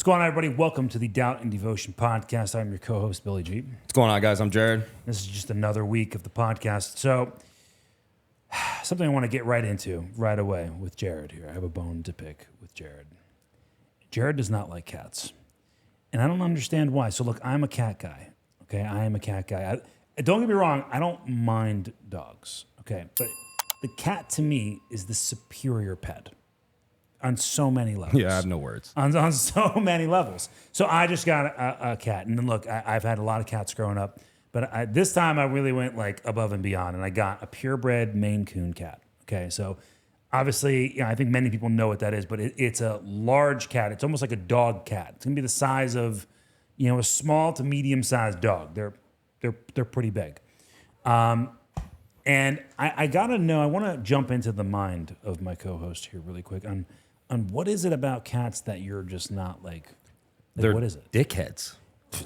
What's going on, everybody? Welcome to the Doubt and Devotion podcast. I'm your co-host, Billy G. What's going on, guys? I'm Jared. This is just another week of the podcast. So, something I want to get right into right away with Jared here. I have a bone to pick with Jared. Jared does not like cats. And I don't understand why. So, look, I'm a cat guy. Okay, I am a cat guy. Don't get me wrong, I don't mind dogs. Okay, but the cat to me is the superior pet on so many levels. Yeah, I have no words. On so many levels. So I just got a cat. And then look, I've had a lot of cats growing up. But this time I really went like above and beyond. And I got a purebred Maine Coon cat. Okay, so obviously, I think many people know what that is. But it's a large cat. It's almost like a dog cat. It's going to be the size of, a small to medium-sized dog. They're pretty big. And I got to know, I want to jump into the mind of my co-host here really quick on what is it about cats that you're just not like They're what is it? dickheads.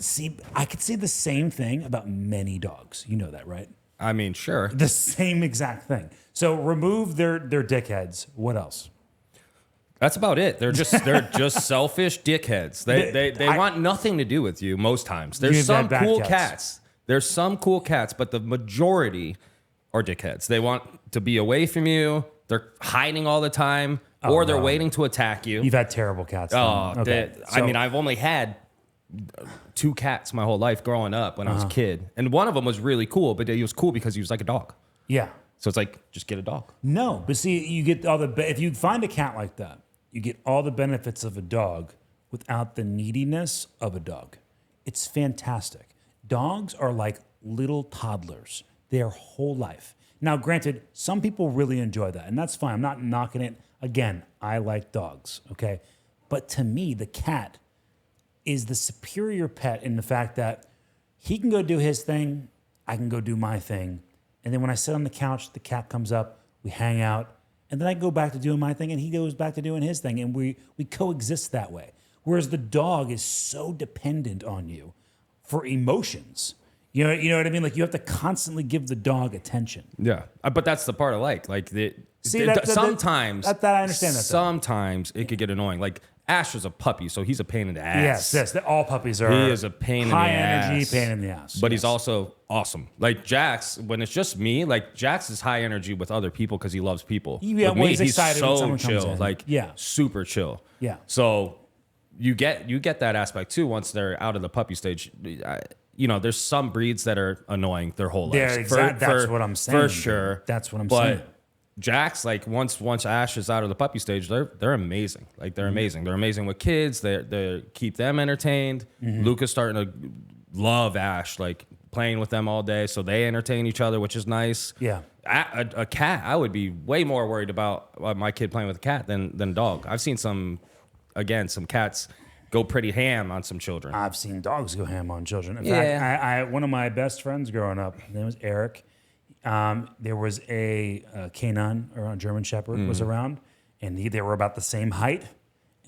See, I could say the same thing about many dogs. You know that, right? I mean, sure. The same exact thing. So remove their dickheads. What else? That's about it. They're just selfish dickheads. They want nothing to do with you most times. There's some cool cats. There's some cool cats, but the majority are dickheads. They want to be away from you. They're hiding all the time, or they're waiting to attack you. You've had terrible cats. Oh, okay. I mean, I've only had 2 cats my whole life growing up when I was a kid. And one of them was really cool, but he was cool because he was like a dog. Yeah. So it's like, just get a dog. No, but see, you get if you find a cat like that, you get all the benefits of a dog without the neediness of a dog. It's fantastic. Dogs are like little toddlers their whole life. Now, granted, some people really enjoy that, and that's fine. I'm not knocking it. Again, I like dogs, okay? But to me, the cat is the superior pet in the fact that he can go do his thing, I can go do my thing, and then when I sit on the couch, the cat comes up, we hang out, and then I go back to doing my thing, and he goes back to doing his thing, and we coexist that way. Whereas the dog is so dependent on you for emotions. You know what I mean? Like, you have to constantly give the dog attention. Yeah, but that's the part I like. Like, sometimes that I understand that. Sometimes it could get annoying. Like, Ash is a puppy, so he's a pain in the ass. Yes. All puppies are. He is a pain in the ass. High energy, pain in the ass. But he's also awesome. Like Jax, when it's just me, like Jax is high energy with other people because he loves people. Yeah, with me, he's excited when someone chill, comes in. like super chill. Yeah. So you get that aspect too once they're out of the puppy stage. There's some breeds that are annoying their whole lives. That's what I'm saying. For sure. That's what I'm saying. But Jax, like once Ash is out of the puppy stage, they're amazing. Like they're amazing. They're amazing with kids. They keep them entertained. Luca's starting to love Ash, like playing with them all day, so they entertain each other, which is nice. Yeah. A cat, I would be way more worried about my kid playing with a cat than a dog. I've seen some cats go pretty ham on some children. I've seen dogs go ham on children. In fact, I one of my best friends growing up, his name was Eric. There was a canine or a German Shepherd was around, and they were about the same height.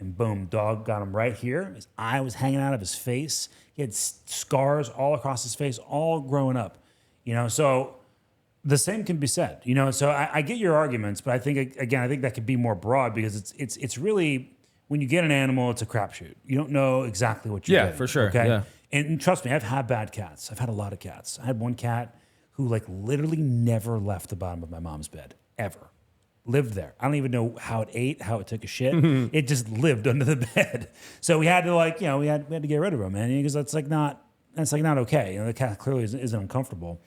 And boom, dog got him right here. His eye was hanging out of his face. He had scars all across his face, all growing up. So the same can be said. So I get your arguments, but I think that could be more broad because it's really, when you get an animal, it's a crapshoot. You don't know exactly what you're getting. Yeah, for sure. Okay? Yeah. And trust me, I've had bad cats. I've had a lot of cats. I had one cat who like literally never left the bottom of my mom's bed, ever. Lived there. I don't even know how it ate, how it took a shit. It just lived under the bed. So we had to we had to get rid of her, man, because that's not okay. The cat clearly isn't uncomfortable.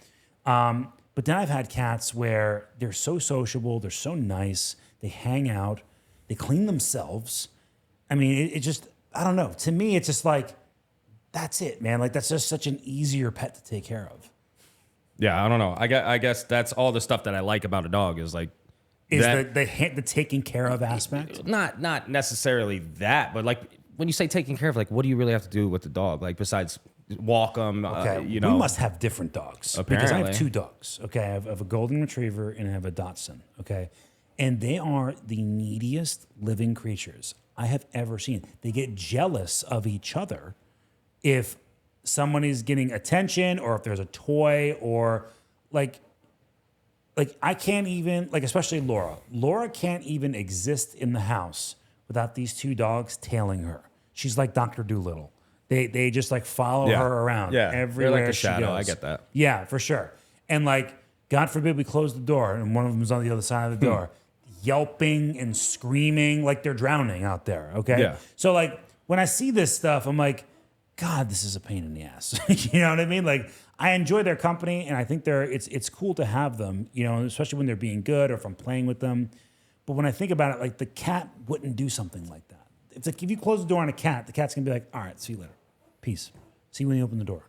But then I've had cats where they're so sociable, they're so nice, they hang out, they clean themselves. I mean, it just, I don't know. To me, it's just like, that's it, man. Like, that's just such an easier pet to take care of. Yeah, I don't know. I guess that's all the stuff that I like about a dog is like, the taking care of aspect? Not necessarily that, but like when you say taking care of, like what do you really have to do with the dog? Like besides walk them, okay. We must have different dogs. Apparently. Because I have 2 dogs, okay? I have a golden retriever and I have a Dachshund, okay? And they are the neediest living creatures I have ever seen. They get jealous of each other if someone is getting attention or if there's a toy or like I can't even, like especially Laura. Laura can't even exist in the house without these 2 dogs tailing her. she's like Dr. Doolittle. They just like follow her around everywhere. They're like a she shadow. goes. I get that. Yeah, for sure. And like, God forbid we close the door and one of them is on the other side of the door, yelping and screaming like they're drowning out there. Okay. Yeah. So like when I see this stuff, I'm like, God, this is a pain in the ass. You know what I mean? Like I enjoy their company and I think it's cool to have them, you know, especially when they're being good or if I'm playing with them. But when I think about it, like the cat wouldn't do something like that. It's like if you close the door on a cat, the cat's gonna be like, all right, see you later. Peace. See you when you open the door.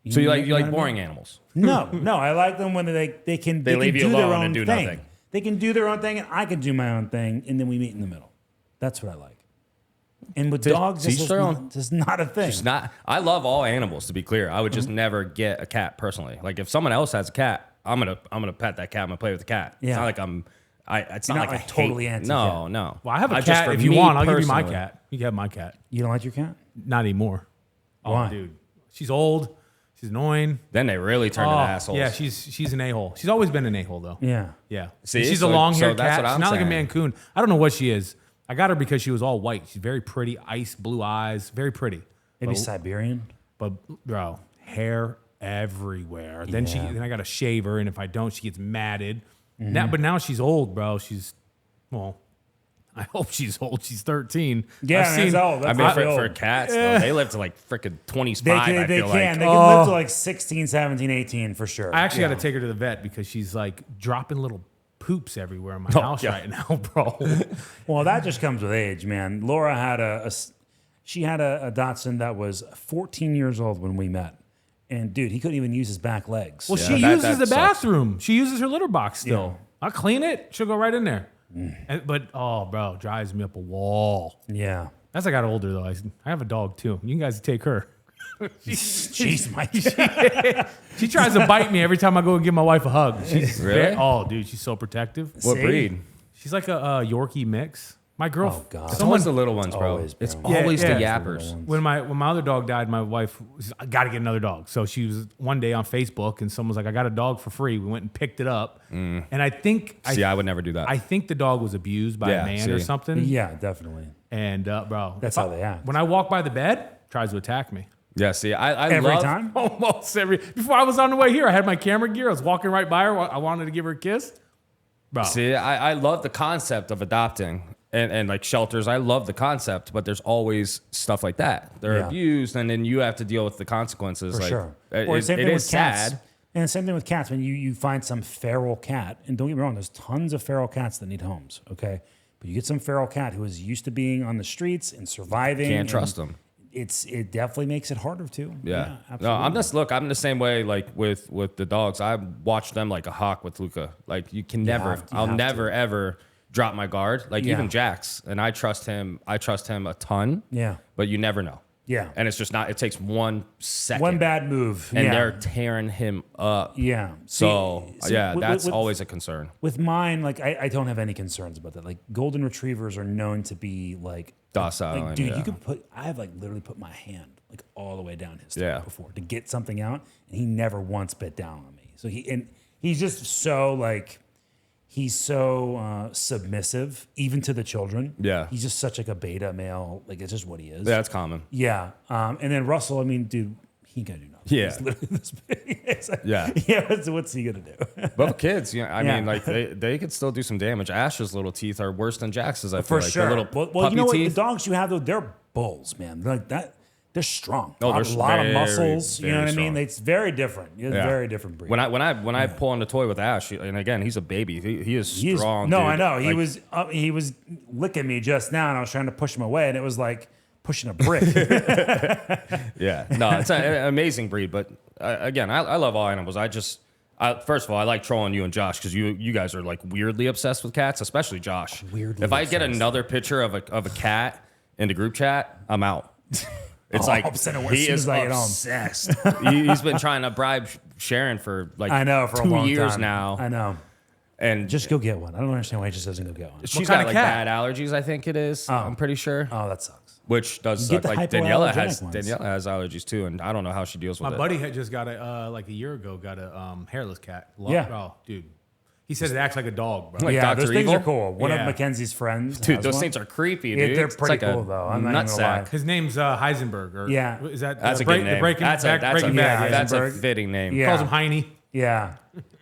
So you like know boring animals? No, I like them when they can leave you do their alone own and do thing. nothing. They can do their own thing, and I can do my own thing, and then we meet in the middle. That's what I like. And with dogs, this is not a thing. It's not. I love all animals. To be clear, I would just never get a cat personally. Like if someone else has a cat, I'm gonna pet that cat. I'm gonna play with the cat. Yeah. It's not like it's not not like like I totally hate, anti-cat. No. Well, I have a just cat. for If you me want, I'll give you my personally- cat. You can have my cat. You don't like your cat? Not anymore. Why? Oh, dude. She's old. She's annoying. Then they really turn into assholes. Yeah, she's an a-hole. She's always been an a-hole, though. Yeah. Yeah. See, she's so- a long-haired so that's cat. what She's I'm not like a saying. Mancoon. I don't know what she is. I got her because she was all white. She's very pretty, ice blue eyes, very pretty. Maybe Siberian? But bro, hair everywhere. Then Yeah. then I got to shave her, and if I don't, she gets matted. Now she's old, bro. I hope she's old. She's 13. Yeah, I've that's old. I That's mean, really for old. cats, though, they live to like freaking 25. They I can. feel like. They can live to like 16, 17, 18 for sure. I actually Yeah. got to take her to the vet because she's like dropping little poops everywhere in my house yeah. right now, bro. Well, that just comes with age, man. Laura had a Dachshund that was 14 years old when we met. And dude, he couldn't even use his back legs. Well, Yeah, she that uses the sucks. bathroom. She uses her litter box still. I'll clean it. She'll go right in there. But, oh, bro, drives me up a wall. Yeah. As I got older, though, I have a dog, too. You guys take her. Jeez, Mike. She tries to bite me every time I go and give my wife a hug. She's Really? oh, dude, she's so protective. What See? breed? She's like a Yorkie mix. My girl. Oh, God. It's always the little ones, bro. always, bro. It's Yeah, always yeah. the yappers. When my other dog died, my wife was, I got to get another dog. So she was one day on Facebook, and someone was like, "I got a dog for free." We went and picked it up, and I think See, I would never do that. I think the dog was abused by Yeah, a man or see. something. Yeah, definitely. And bro, That's if how they act. When I walk by the bed, tries to attack me. yeah, see, I Every love, time? Almost every. Before I was on the way here, I had my camera gear. I was walking right by her. I wanted to give her a kiss. Bro, See, I love the concept of adopting and like shelters. I love the concept, but there's always stuff like that. They're Yeah. abused, and then you have to deal with the consequences. For like, sure. It, Or the same it thing is with cats. sad. And the same thing with cats. When you find some feral cat, and don't get me wrong, there's tons of feral cats that need homes, okay? But you get some feral cat who is used to being on the streets and surviving. Can't and trust them. It definitely makes it harder to. Yeah. absolutely. No, I'm the same way. Like with the dogs, I watch them like a hawk with Luca. Like you can never, have to- you I'll have never ever drop my guard. Like Yeah. even Jax, and I trust him a ton. Yeah. But you never know. Yeah. And it's just not. It takes 1 second. One bad move. and yeah. they're tearing him up. Yeah. So See, yeah, that's with- always a concern. With mine, like I don't have any concerns about that. Like golden retrievers are known to be like Docile. Like, and, dude, yeah. you could I have like literally put my hand like all the way down his throat Yeah. before to get something out, and he never once bit down on me. So he's just so like he's so submissive, even to the children. Yeah. he's just such like a beta male. Like it's just what he is. Yeah, that's common. Yeah. And then Russell, I mean, dude, he ain't gonna do nothing. Yeah. He's literally this big. It's like, Yeah. Yeah. What's he gonna do? But for kids, I Yeah. mean, like they could still do some damage. Ash's little teeth are worse than Jax's. I feel For like. sure. The little Well, puppy you know what? teeth. The dogs you have, though, they're bulls, man. They're like that. They're strong. Oh, a they're lot of very, muscles. You know very what I mean? strong. It's very different. It's a Yeah. very different breed. When I pull on the toy with Ash, and again, he's a baby. He is He's- strong. No, dude. I know. Like, He was licking me just now, and I was trying to push him away, and it was like pushing a brick. Yeah, no, it's an amazing breed. But again, I love all animals. First of all, I like trolling you and Josh because you guys are like weirdly obsessed with cats, especially Josh. Weirdly If I get obsessed. another picture of a cat in the group chat, I'm out. It's I'll like send it as he soon is as I get home. obsessed. He's been trying to bribe Sharon for like I know for 2 a long years time. now, I know. and Just go get one. I don't understand why he just doesn't go get one. she's kind got of like cat? bad allergies. I think it is. I'm pretty sure. Oh, that sucks. Which does You get suck. the Like Daniela has hypoallergenic ones. allergies too, and I don't know how she deals with My it. buddy had just got like a year ago, got a hairless cat. Yeah. Oh, dude. He said it acts like a dog, bro. Like yeah, Dr. those things Evil? are cool. One Yeah. of Mackenzie's friends, Dude, has those one. things are creepy, Yeah, dude. they're It's pretty like cool, a though. I'm not even gonna lie. nutsack. His name's Heisenberg. Or Yeah. is that That's a break, good name. The Breaking That's Bad? a Breaking Bad. that's a Heisenberg. fitting name. Yeah. Calls him Heine. Yeah.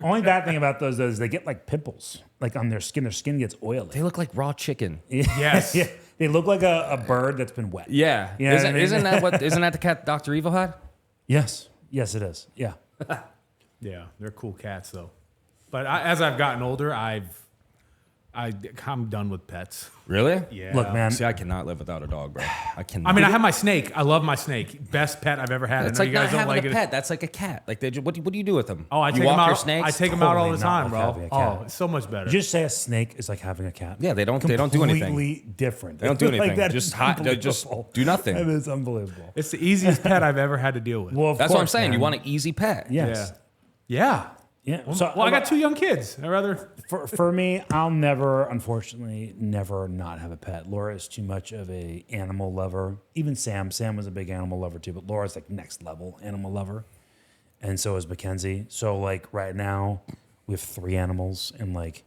Only bad thing about those is they get like pimples, like on their skin. Their skin gets oily. They look like raw chicken. Yes. Yeah. They look like a bird that's been wet. Yeah. You know what I mean? Isn't that the cat Dr. Evil had? Yes. Yes, it is. Yeah. Yeah, they're cool cats though. But as I've gotten older, I'm done with pets. Really? Yeah. Look, man. See, I cannot live without a dog, bro. I cannot. I mean, I have my snake. I love my snake. Best pet I've ever had. it's I know like you not guys don't having like a it. pet. That's like a cat. Like what do you do with them? Oh, I you take walk them out. your snakes. I take them out all Totally the not time, like having bro. a cat. Oh, it's so much better. Just say a snake is like having a cat. Yeah, they don't do anything. Completely different. They don't do anything. Like, that Just is hot. They just unbelievable. do nothing. That is unbelievable. It's the easiest pet I've ever had to deal with. Well, of That's what I'm course, saying. man. You want an easy pet. Yes. Yeah. Yeah. Well, I got 2 young kids. I rather. For me, I'll never, unfortunately, never not have a pet. Laura is too much of a animal lover. Even Sam. Sam was a big animal lover too, but Laura's like next level animal lover, and so is Mackenzie. So like right now, we have 3 animals, and like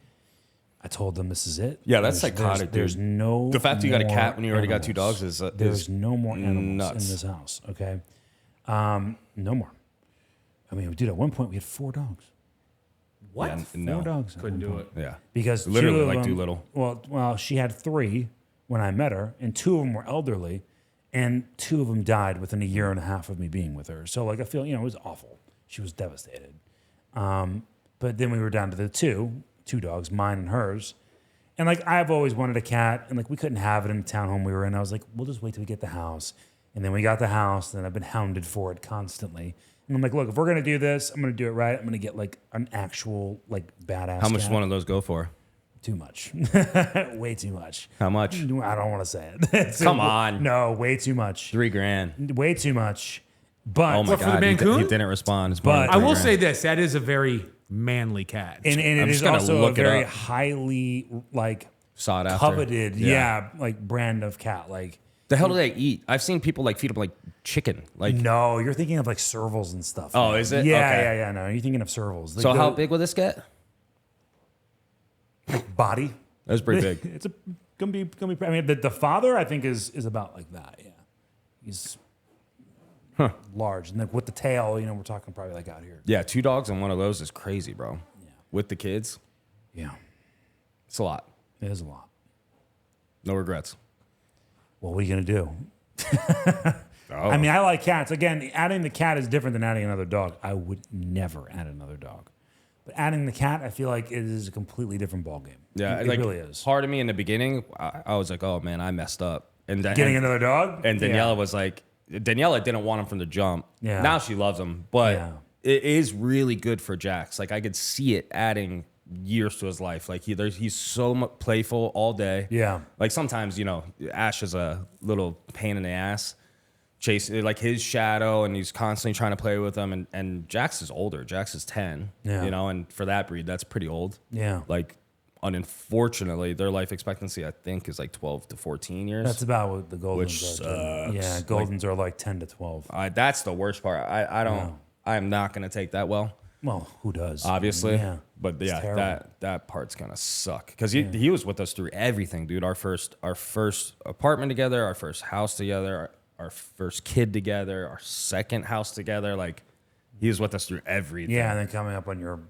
I told them this is it. Yeah, that's There's- psychotic, There's dude. no. The fact that you got a more cat when you already got 2 animals. dogs is There's no more animals nuts. in this house. Okay, no more. I mean, dude, at one point we had 4 dogs. What? Yeah, 4 no. dogs. Couldn't do it. Yeah. Because Literally 2 of like them, Doolittle. Well, she had 3 when I met her, and 2 of them were elderly, and 2 of them died within a year and a half of me being with her. So like I feel, it was awful. She was devastated. But then we were down to the two dogs, mine and hers. And like I've always wanted a cat, and like we couldn't have it in the townhome we were in. I was like, we'll just wait till we get the house. And then we got the house, and I've been hounded for it constantly. And I'm like, look, if we're gonna do this, I'm gonna do it right. I'm gonna get like an actual like badass. How much cat. does one of those go for? Too much. Way too much. How much? I don't want to say it. Come on. No, way too much. $3,000. Way too much. But Oh my What, for the god, Mancoon? he didn't respond. It's But- I will $3,000. say this: that is a very manly cat. and I'm it just is gonna also a look it very up. highly like Sought after. coveted, like brand of cat. Like The hell do they eat? I've seen people like feed them like chicken. Like no, you're thinking of like servals and stuff. Oh, man. is it? Yeah, Okay. yeah. No, you're thinking of servals. Like so how the big will this get? body? That's pretty big. It's gonna be. I mean, the father I think is about like that. Yeah, he's large, and like with the tail, we're talking probably like out here. Yeah, 2 dogs and one of those is crazy, bro. Yeah. With the kids, Yeah, it's a lot. it is a lot. No regrets. Well, what are you gonna do? Oh. I mean, I like cats. Again, adding the cat is different than adding another dog. I would never add another dog. But adding the cat, I feel like it is a completely different ballgame. Yeah, it like, really is. Part of me in the beginning, I was like, oh man, I messed up. And then, Getting another dog? and Daniela Yeah. was like, Daniela didn't want him from the jump. Yeah. Now she loves him, but Yeah. it is really good for Jax. Like I could see it adding years to his life. Like he's so playful all day. Yeah. Like sometimes Ash is a little pain in the ass. Chase like his shadow, and he's constantly trying to play with him. And Jax is older. Jax is 10. Yeah. And for that breed, that's pretty old. Yeah. Like, unfortunately, their life expectancy I think is like 12 to 14 years. That's about what the Goldens Which are. sucks. Yeah, Goldens are like 10 to 12. That's the worst part. I don't. Yeah. I am not going to take that well. Well, who does? Obviously, Yeah. but It's yeah, terrible. that part's gonna suck because he was with us through everything, dude. Our first apartment together, our first house together, our first kid together, our second house together. Like he was with us through everything. Yeah, and then coming up on your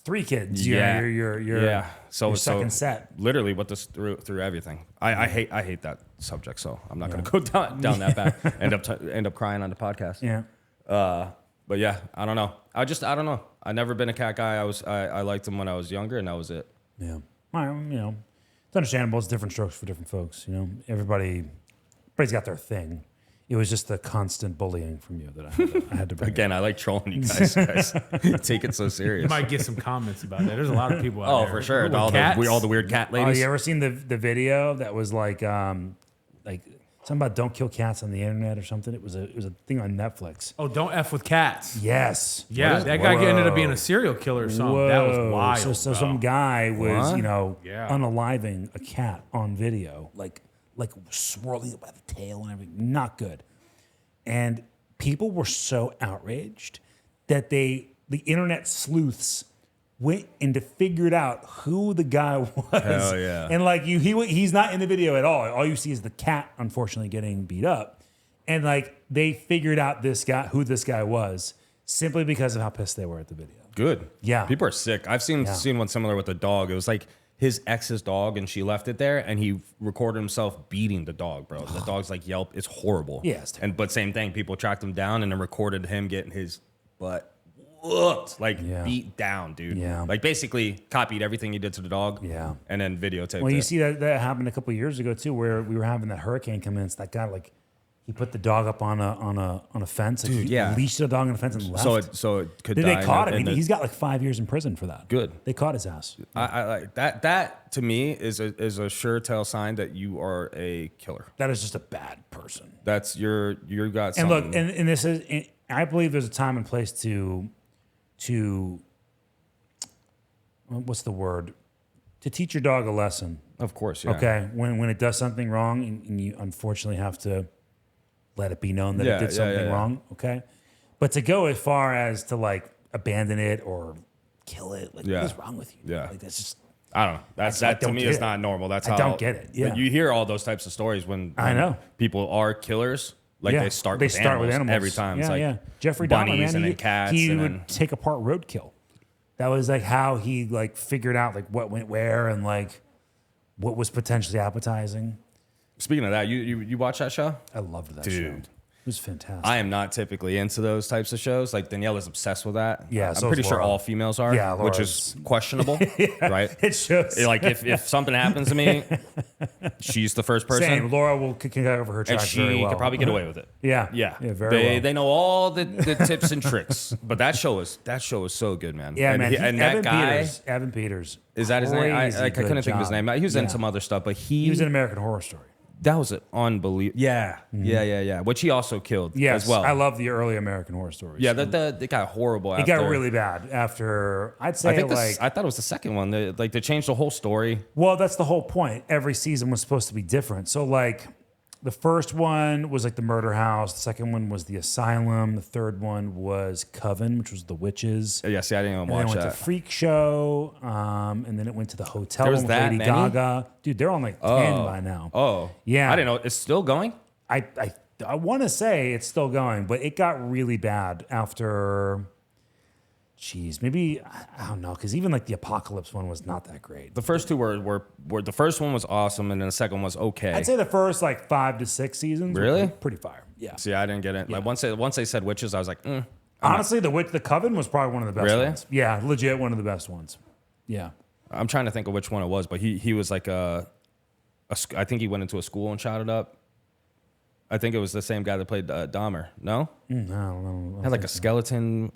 3 kids. Yeah. Your yeah. So your so second set. literally with us through everything. I hate that subject, so I'm not gonna go down that path. end up crying on the podcast. Yeah. But yeah, I don't know. I don't know. I never been a cat guy. I liked them when I was younger, and that was it. Yeah. Well, it's understandable. It's different strokes for different folks. Everybody's got their thing. It was just the constant bullying from you that I had to bring. Again, I like trolling you guys. Take it so You sometimes. might get some comments about that. There's a lot of people out Oh, there. for sure. With All cats. the weird cat Oh, ladies. you ever seen the video that was like something about don't kill cats on the internet or something? It was a thing on Netflix. Oh, don't F with cats. Yes. Yeah, is- that guy ended up Whoa. being a serial killer or something. That was Whoa. wild. So bro. some guy was, What? Yeah. unaliving a cat on video, like swirling it by the tail and everything. Not good. And people were so outraged that the internet sleuths went and figured out who the guy was. Hell yeah. And like he's not in the video at all. All you see is the cat, unfortunately, getting beat up. And like they figured out who this guy was simply because of how pissed they were at the video. Good. Yeah. People are sick. I've seen one similar with the dog. It was like his ex's dog, and she left it there, and he recorded himself beating the dog, bro. The dog's like yelp. It's horrible. Yeah, it's terrible. But same thing. People tracked him down and then recorded him getting his butt whooped, like beat down, dude. Yeah. Like basically copied everything he did to the dog. Yeah. And then videotaped. Well, you it. see that happened a couple of years ago too, where we were having that hurricane come in. It's that guy like he put the dog up on a fence. Like Dude, he yeah. leashed the dog on a fence and left. So it could. They die caught him. in the- He's got like 5 years in prison for that. Good. They caught his ass. I like that. That to me is a sure tell sign that you are a killer. That is just a bad person. That's you got And something. look, and this is, and I believe there's a time and place to what's the word? To teach your dog a lesson. Of course, yeah. Okay, when it does something wrong, and you unfortunately have to let it be known that it did something wrong. Okay, but to go as far as to like abandon it or kill it, like what is wrong with you? Yeah. Like that's just. I don't know. That to me is not normal. That's how I don't get it. Yeah, but you hear all those types of stories when I know people are killers. Like they start with animals every time. Yeah, It's like yeah. Jeffrey Dahmer, bunnies man, and he, then cats. he and would then, take apart roadkill. That was like how he like figured out like what went where and like what was potentially appetizing. speaking of that, you watch that show? I loved that show. Dude. It was fantastic. I am not typically into those types of shows. Like Danielle is obsessed with that. Yeah, I'm so pretty is sure Laura. all females are. Yeah, which Laura's- is questionable, right? It shows. Like if something happens to me, she's the first person, Same. Laura will kick over her and tracks very she well. could probably get away with it. Yeah. Yeah, very well. They know all the tips and tricks. But that show is so good, man. Yeah, and man. and Evan that guy Peters. Evan Peters. is that his name? I Crazy couldn't good think of his job. name. He was in Yeah. some other stuff, but He was in American Horror Story. that was unbelievable. Yeah. Which he also killed Yes, as well. I love the early American Horror Stories. Yeah, that got horrible. It got really bad after. I'd say I thought it was the second one. They changed the whole story. Well, that's the whole point. Every season was supposed to be different. So, like, the first one was like the murder house. The second one was the asylum. The third one was Coven, which was the witches. Yeah, see, I didn't even And then watch it went that. to Freak Show. And then it went to the hotel There was with that Lady many? Gaga. Dude, they're on like 10 by now. Oh, Yeah. I didn't know it's still going. I want to say it's still going, but it got really bad after. Jeez, maybe I don't know, because even like the Apocalypse one was not that great. The first two were the first one was awesome, and then the second one was okay. I'd say the first like 5 to 6 seasons. were Really? pretty fire. Yeah. See, I didn't get it. Like once they said witches, I was like, Honestly, the Coven was probably one of the best Really? ones. Yeah, legit one of the best ones. Yeah. I'm trying to think of which one it was, but he was like I think he went into a school and shot it up. I think it was the same guy that played Dahmer. No, I don't know. had like a skeleton.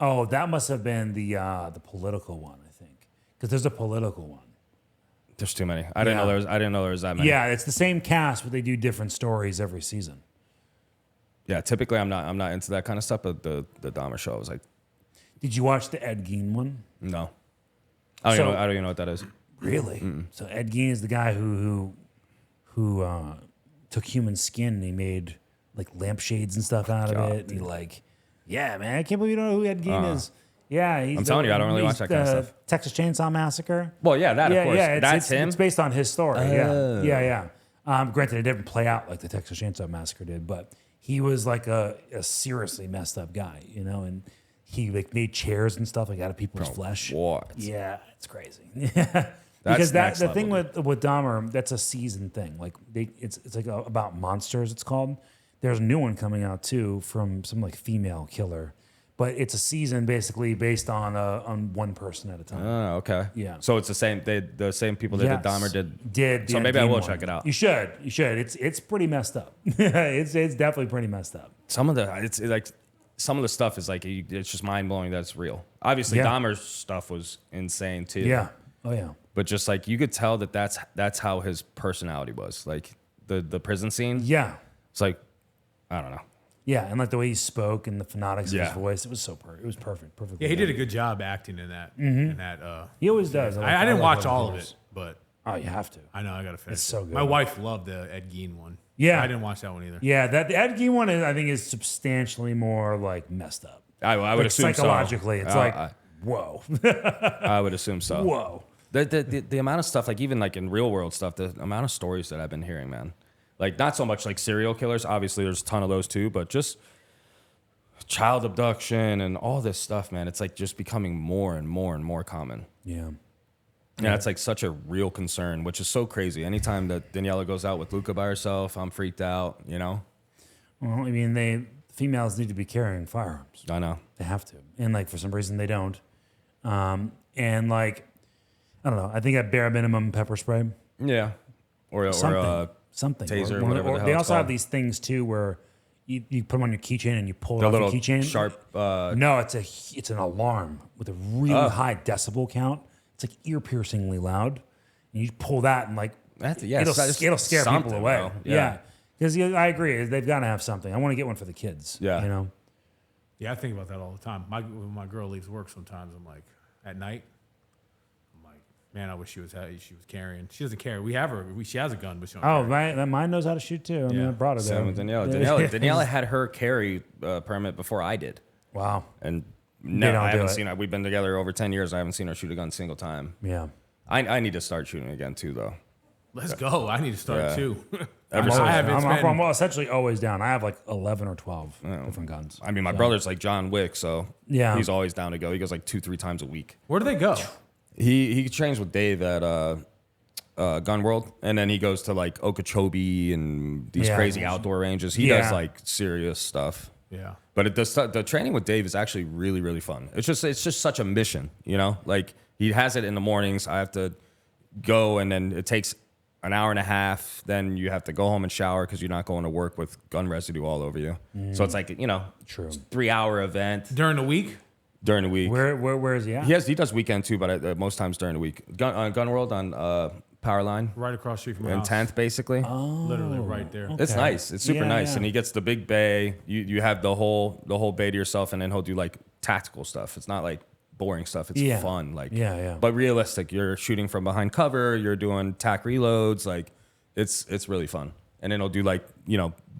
Oh, that must have been the political one, I think, because there's a political one. There's too many. I didn't know there was that many. Yeah, it's the same cast, but they do different stories every season. Yeah. Typically, I'm not into that kind of stuff, but the Dahmer show, I was like, Did you watch the Ed Gein one? no. I don't even know what that is. Really? So Ed Gein is the guy who took human skin and he made like lampshades and stuff out of it. And he like, yeah, man, I can't believe you don't know who Ed Gein is. Yeah, he's I'm telling you, I don't really watch that kind of stuff. Texas Chainsaw Massacre. Well, yeah, that of course. That's him. It's based on his story. Yeah. Granted, it didn't play out like the Texas Chainsaw Massacre did, but he was like a seriously messed up guy, you know, and he like made chairs and stuff like out of people's flesh. What? Yeah, it's crazy. Because next the thing level, with Dahmer, that's a season thing. Like it's like about monsters. It's called. There's a new one coming out too from some like female killer, but it's a season basically based on one person at a time. Oh, okay. Yeah. So it's the same. The same people that did Dahmer did. the So Ed maybe I Gein will one. check it out. You should. It's pretty messed up. it's definitely pretty messed up. Some of the stuff is like it's just mind blowing that it's real. Obviously, Yeah. Dahmer's stuff was insane too. Yeah. Oh yeah. But just like you could tell that's how his personality was. Like the prison scene. Yeah. It's like I don't know. Yeah, and like the way he spoke and the phonetics of Yeah. his voice, it was so perfect. It was perfect. Perfect. Yeah, he did a good job acting in that. In that. He always does. I didn't watch all of it, but Oh, you have to. I know I gotta finish. It's so it. good. My wife loved the Ed Gein one. Yeah. I didn't watch that one either. Yeah, the Ed Gein one, I think, is substantially more like messed up. I would Like assume so. psychologically, it's like Whoa. I would assume so. Whoa. The amount of stuff, like even like in real world stuff, the amount of stories that I've been hearing, man. Like not so much like serial killers. Obviously, there's a ton of those too, but just child abduction and all this stuff, man. It's like just becoming more and more and more common. Yeah. Yeah, it's like such a real concern, which is so crazy. Anytime that Daniela goes out with Luca by herself, I'm freaked out, you know? Well, I mean, females need to be carrying firearms. I know. They have to. And like for some reason they don't. And like, I don't know. I think at bare minimum pepper spray. Yeah. Or Something. Taser, or whatever the hell they it's also have called. these things too where you put them on your keychain and you pull it The off your little keychain. sharp. No, it's an alarm with a really high decibel count. It's like ear piercingly loud. And you pull that and like it'll scare people away. Bro. Yeah. Because I agree. They've got to have something. I want to get one for the kids. Yeah. You know? Yeah, I think about that all the time. When my girl leaves work sometimes, I'm like, at night, I'm like, man, I wish she was carrying. She doesn't carry. We have her. She has a gun, but she don't carry. Mine knows how to shoot too. I mean, I brought her there. Same with Daniela had her carry permit before I did. Wow. And no, I haven't it. seen her. We've been together over 10 years. I haven't seen her shoot a gun a single time. Yeah. I need to start shooting again too, though. Let's go. I need to start too. I'm essentially always down. I have like 11 or 12 different guns. I mean, my brother's like John Wick, so Yeah. he's always down to go. He goes like 2-3 times a week. Where do they go? He trains with Dave at Gun World, and then he goes to like Okeechobee and these crazy outdoor ranges. He does like serious stuff. Yeah. But the training with Dave is actually really, really fun. It's just such a mission, you know? Like he has it in the mornings. I have to go, and then it takes an hour and a half. Then you have to go home and shower because you're not going to work with gun residue all over you. So it's like, you know, True. 3-hour event During the week? during the week. Where is he at? He does weekend too, but most times during the week. Gun World on Powerline Right across the street from my in house. 10th, basically. Literally right there. It's nice. It's super nice, Yeah. and he gets the big bay. You have the whole bay to yourself, and then he'll do like tactical stuff. It's not like boring stuff. It's fun, like but realistic. You're shooting from behind cover. You're doing tac reloads. Like it's really fun. And then he'll do like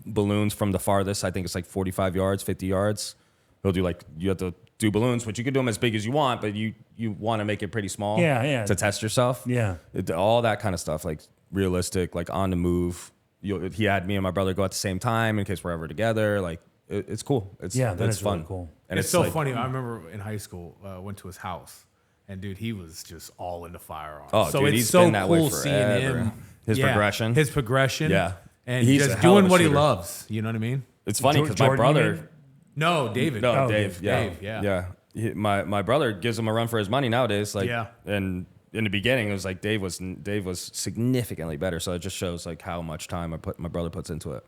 balloons from the farthest. I think it's like 45 yards, 50 yards. He'll do like you have to do balloons, but you can do them as big as you want, but you want to make it pretty small. To test yourself. Yeah. All that kind of stuff, like realistic, like on the move. He had me and my brother go at the same time in case we're ever together. Like it's cool. It's fun. Really cool. And It's so like, funny. I remember in high school, went to his house, and dude, he was just all into firearms. Oh, so dude, it's he's so been that way cool forever. seeing him. His progression. His progression. Yeah. And He's a just hell of doing a what he shooter. loves. You know what I mean? It's funny because my Jordan, you brother. mean? No, David. No, Oh, Dave. Dave, Yeah. My brother gives him a run for his money nowadays. Like, and in the beginning, it was like Dave was significantly better. So it just shows like how much time my brother puts into it.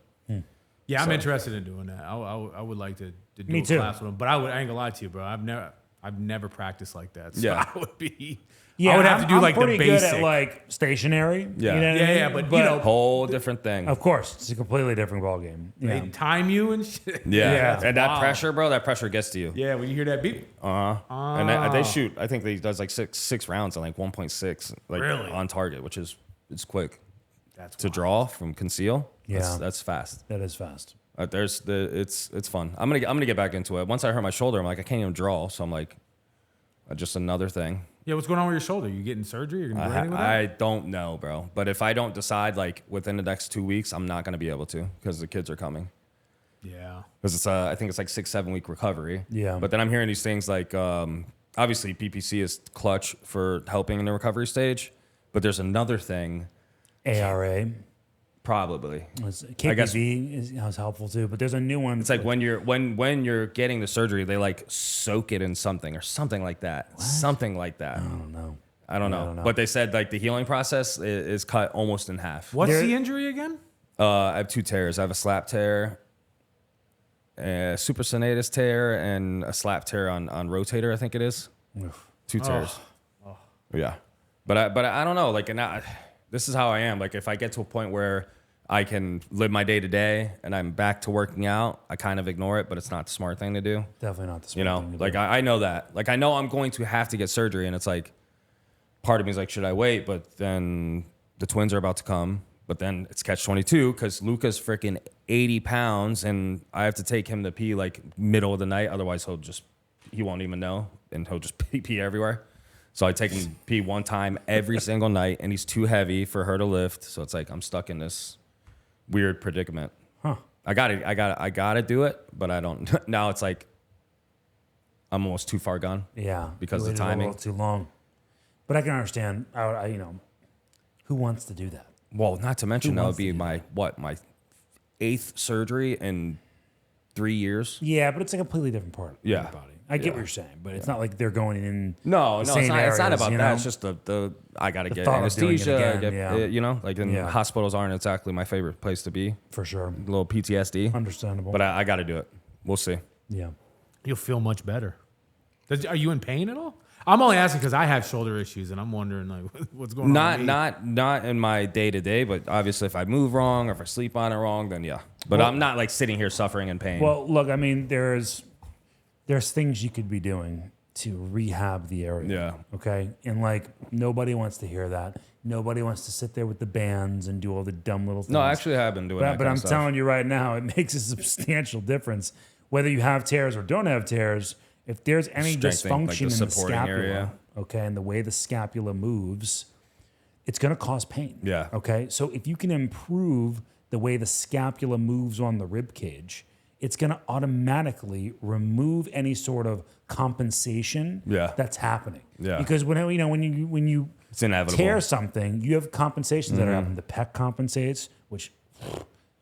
Yeah, I'm interested in doing that. I would like to do Me a too. class with him, but I ain't gonna lie to you, bro. I've never practiced like that. So Yeah. I would be. Yeah, I would have to do I'm like the pretty basic. good at like stationary. Yeah. You know what I Yeah, mean? but you know, Whole different thing. of course, it's a completely different ballgame. they Yeah. time you and shit. Yeah. Yeah. And that Wow. pressure, bro, that pressure gets to you. Yeah, when you hear that beep. And they shoot. I think he does like six rounds on like 1.6, like Really? on target, which is it's quick That's to wild. draw from conceal. Yeah. That's fast. That is fast. It's fun. I'm gonna get back into it. Once I hurt my shoulder, I'm like I can't even draw, so I'm like, just another thing. Yeah, what's going on with your shoulder? You getting surgery? You're gonna do anything with that? I don't know, bro. But if I don't decide like within the next 2 weeks, I'm not gonna be able to because the kids are coming. Yeah. Because it's I think it's like 6-7 week recovery. Yeah. But then I'm hearing these things like obviously PPC is clutch for helping in the recovery stage, but there's another thing ARA. probably. KPV is helpful too, but there's a new one. It's like when you're getting the surgery, they like soak it in something or something like that. What? Something like that. I don't know. But they said like the healing process is cut almost in half. What's the injury again? I have 2 tears. I have a slap tear, a supraspinatus tear, and a slap tear on rotator. I think it is. 2 tears. Yeah, but I don't know. Like, this is how I am. Like, if I get to a point where I can live my day to day and I'm back to working out, I kind of ignore it. But it's not the smart thing to do. Definitely not the smart thing to Like do. I know that. Like I know I'm going to have to get surgery, and it's like part of me is like, should I wait? But then the twins are about to come. But then it's catch-22 because Luca's freaking 80 pounds, and I have to take him to pee like middle of the night. Otherwise, he won't even know, and he'll just pee everywhere. So I take him pee one time every single night, and he's too heavy for her to lift. So it's like I'm stuck in this weird predicament. Huh. I gotta do it, but I don't. Now it's like I'm almost too far gone. Yeah, because you of the waited timing. a little too long. But I can understand. Who wants to do that? Well, not to mention that would wants to be do my 8th surgery in 3 years. Yeah, but it's a completely different part of Yeah. your body. I get what you're saying, but it's not like they're going in. No, the it's same not. It's not areas, about you that. know? It's just the I gotta get thought of doing it anesthesia. again, yeah. Like in Yeah. hospitals aren't exactly my favorite place to be. For sure. A little PTSD. Understandable. But I got to do it. We'll see. Yeah. You'll feel much better. Are you in pain at all? I'm only asking because I have shoulder issues, and I'm wondering like what's going on. with me. Not in my day to day, but obviously if I move wrong or if I sleep on it wrong, then yeah. But I'm not like sitting here suffering in pain. Well, look, I mean, there's things you could be doing to rehab the area. Yeah. Okay. And like nobody wants to hear that. Nobody wants to sit there with the bands and do all the dumb little things. No, I actually have been doing that. But kind I'm of stuff. telling you right now, it makes a substantial difference whether you have tears or don't have tears. If there's any Strengthening, like, dysfunction the in the supporting scapula, area. okay, and the way the scapula moves, it's going to cause pain. Yeah. Okay. So if you can improve the way the scapula moves on the rib cage, it's going to automatically remove any sort of compensation Yeah. that's happening. Yeah. Because when you It's inevitable. tear something, you have compensations that are happening. The pec compensates, which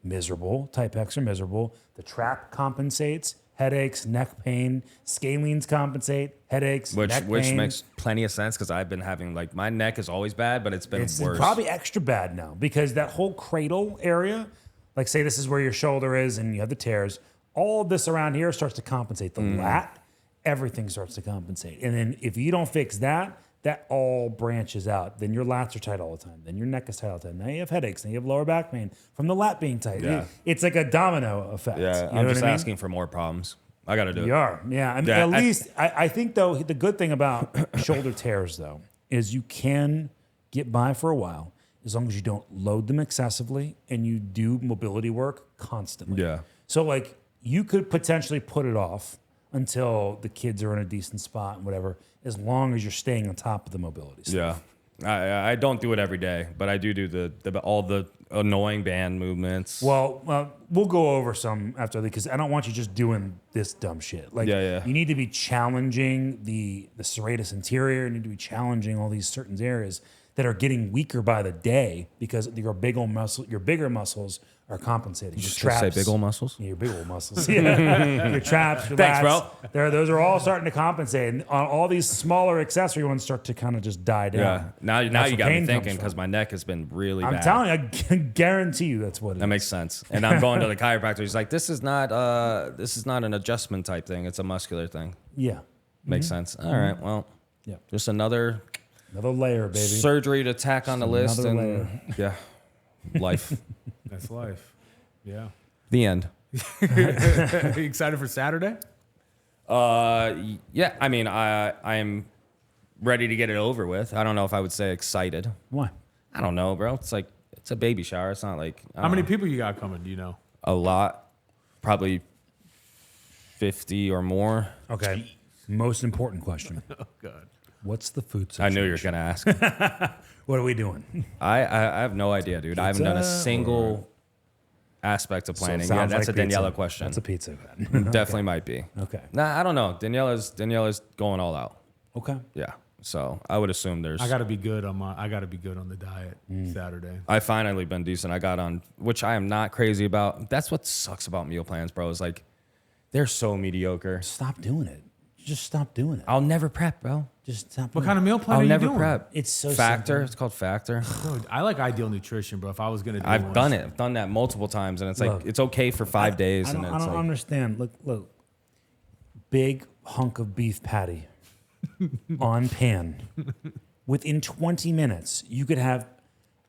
miserable. Tight pecs are miserable. The trap compensates, headaches, neck pain. Scalenes compensate, headaches, Which neck pain. makes plenty of sense because I've been having like my neck is always bad, but it's been It's worse. probably extra bad now because that whole cradle area, like say this is where your shoulder is and you have the tears, all of this around here starts to compensate. The lat, everything starts to compensate. And then if you don't fix that, that all branches out. Then your lats are tight all the time. Then your neck is tight all the time. Now you have headaches. Now you have lower back pain from the lat being tight. Yeah. It's like a domino effect. Yeah, You know I'm what just I mean? asking for more problems. I got to do it. You are. Yeah. I mean, Yeah, at I- least I think, though, the good thing about shoulder tears, though, is you can get by for a while as long as you don't load them excessively and you do mobility work constantly. Yeah. So, like, you could potentially put it off until the kids are in a decent spot and whatever, as long as you're staying on top of the mobility stuff. Yeah. I don't do it every day, but I do all the annoying band movements. Well, we'll go over some after because I don't want you just doing this dumb shit. Like, Yeah. you need to be challenging the serratus anterior. You need to be challenging all these certain areas that are getting weaker by the day because your bigger muscles are compensating. Your Just say big old muscles. Yeah, your big old muscles. Yeah. Your traps, your Thanks, lats, those are all starting to compensate. And all these smaller accessory ones start to kind of just die down. Yeah. Now That's you where got me pain thinking comes because from. my neck has been really I'm bad. telling you, I can guarantee you that's what it is. That makes sense. And I'm going to the chiropractor. He's like, this is not an adjustment type thing. It's a muscular thing. Yeah. Makes sense. All right. Well, Yeah. just another Another layer, baby. surgery to tack on the list. another And yeah, life. That's life. Yeah. The end. Are you excited for Saturday? Yeah. I mean, I'm ready to get it over with. I don't know if I would say excited. Why? I don't know, bro. It's like it's a baby shower. It's not like I How don't many know, people you got coming? Do you know? a lot. Probably 50 or more. Okay. Most important question. Oh God. What's the food I situation? knew you were gonna ask. What are we doing? I have no idea, dude. I haven't done a Pizza single aspect of So it planning. Yeah, sounds that's like a Daniela pizza. question. That's a pizza. Then. Definitely might be. Okay. Nah, I don't know. Daniela's going all out. Okay. Yeah. So I would assume there's. I got to be good on the diet Saturday. I finally been decent. I got on, which I am not crazy about. That's what sucks about meal plans, bro. Is like they're so mediocre. Stop doing it. Just stop doing it. I'll never prep, bro. Just stop. What doing kind of meal plan I'll are you never doing? prep. It's so Factor. simple. It's called Factor. Bro, I like Ideal Nutrition, bro. If I was gonna do I've one. done it. I've done that multiple times, and it's like Look, it's okay for 5 days, I and don't, it's I don't like understand. Look. Big hunk of beef patty on pan. Within 20 minutes, you could have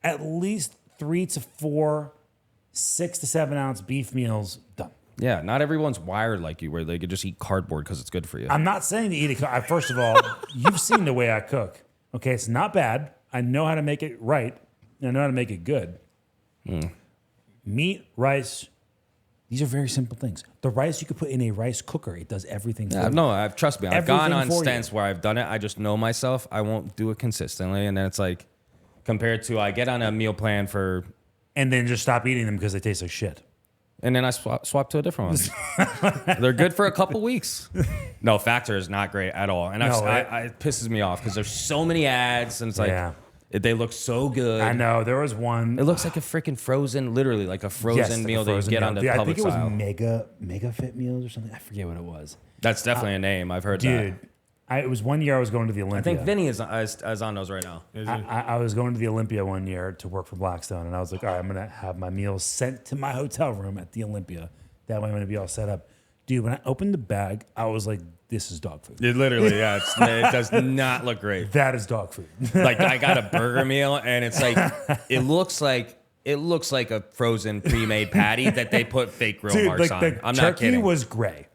at least 3 to 4, 6 to 7 ounce beef meals done. yeah. Not everyone's wired like you, where they could just eat cardboard because it's good for you. I'm not saying to eat it. First of all, you've seen the way I cook. Okay, it's not bad. I know how to make it right. And I know how to make it good. Meat, rice, These are very simple things. The rice you could put in a rice cooker. It does everything for you. No, trust me. I've gone on Everything for stints where I've done it. I just know myself. I won't do it consistently. And then it's like, compared to I get on a meal plan for... And then just stop eating them because they taste like shit. And then I swap to a different one. They're good for a couple weeks. No, Factor is not great at all. And it pisses me off because there's so many ads. And it's like, they look so good. I know. There was one. It looks like a freaking frozen, literally like a frozen meal that you get on the public I think it was style. Mega Fit Meals or something. I forget what it was. That's definitely a name. I've heard Dude, that. It was one year I was going to the Olympia. I think Vinny is on those right now. I was going to the Olympia one year to work for Blackstone, and I was like, all right, I'm going to have my meals sent to my hotel room at the Olympia. That way I'm going to be all set up. Dude, when I opened the bag, I was like, this is dog food. It literally, it does not look great. That is dog food. Like I got a burger meal, and it's like it looks like a frozen pre-made patty that they put fake grill marks on. The I'm not kidding. turkey was gray.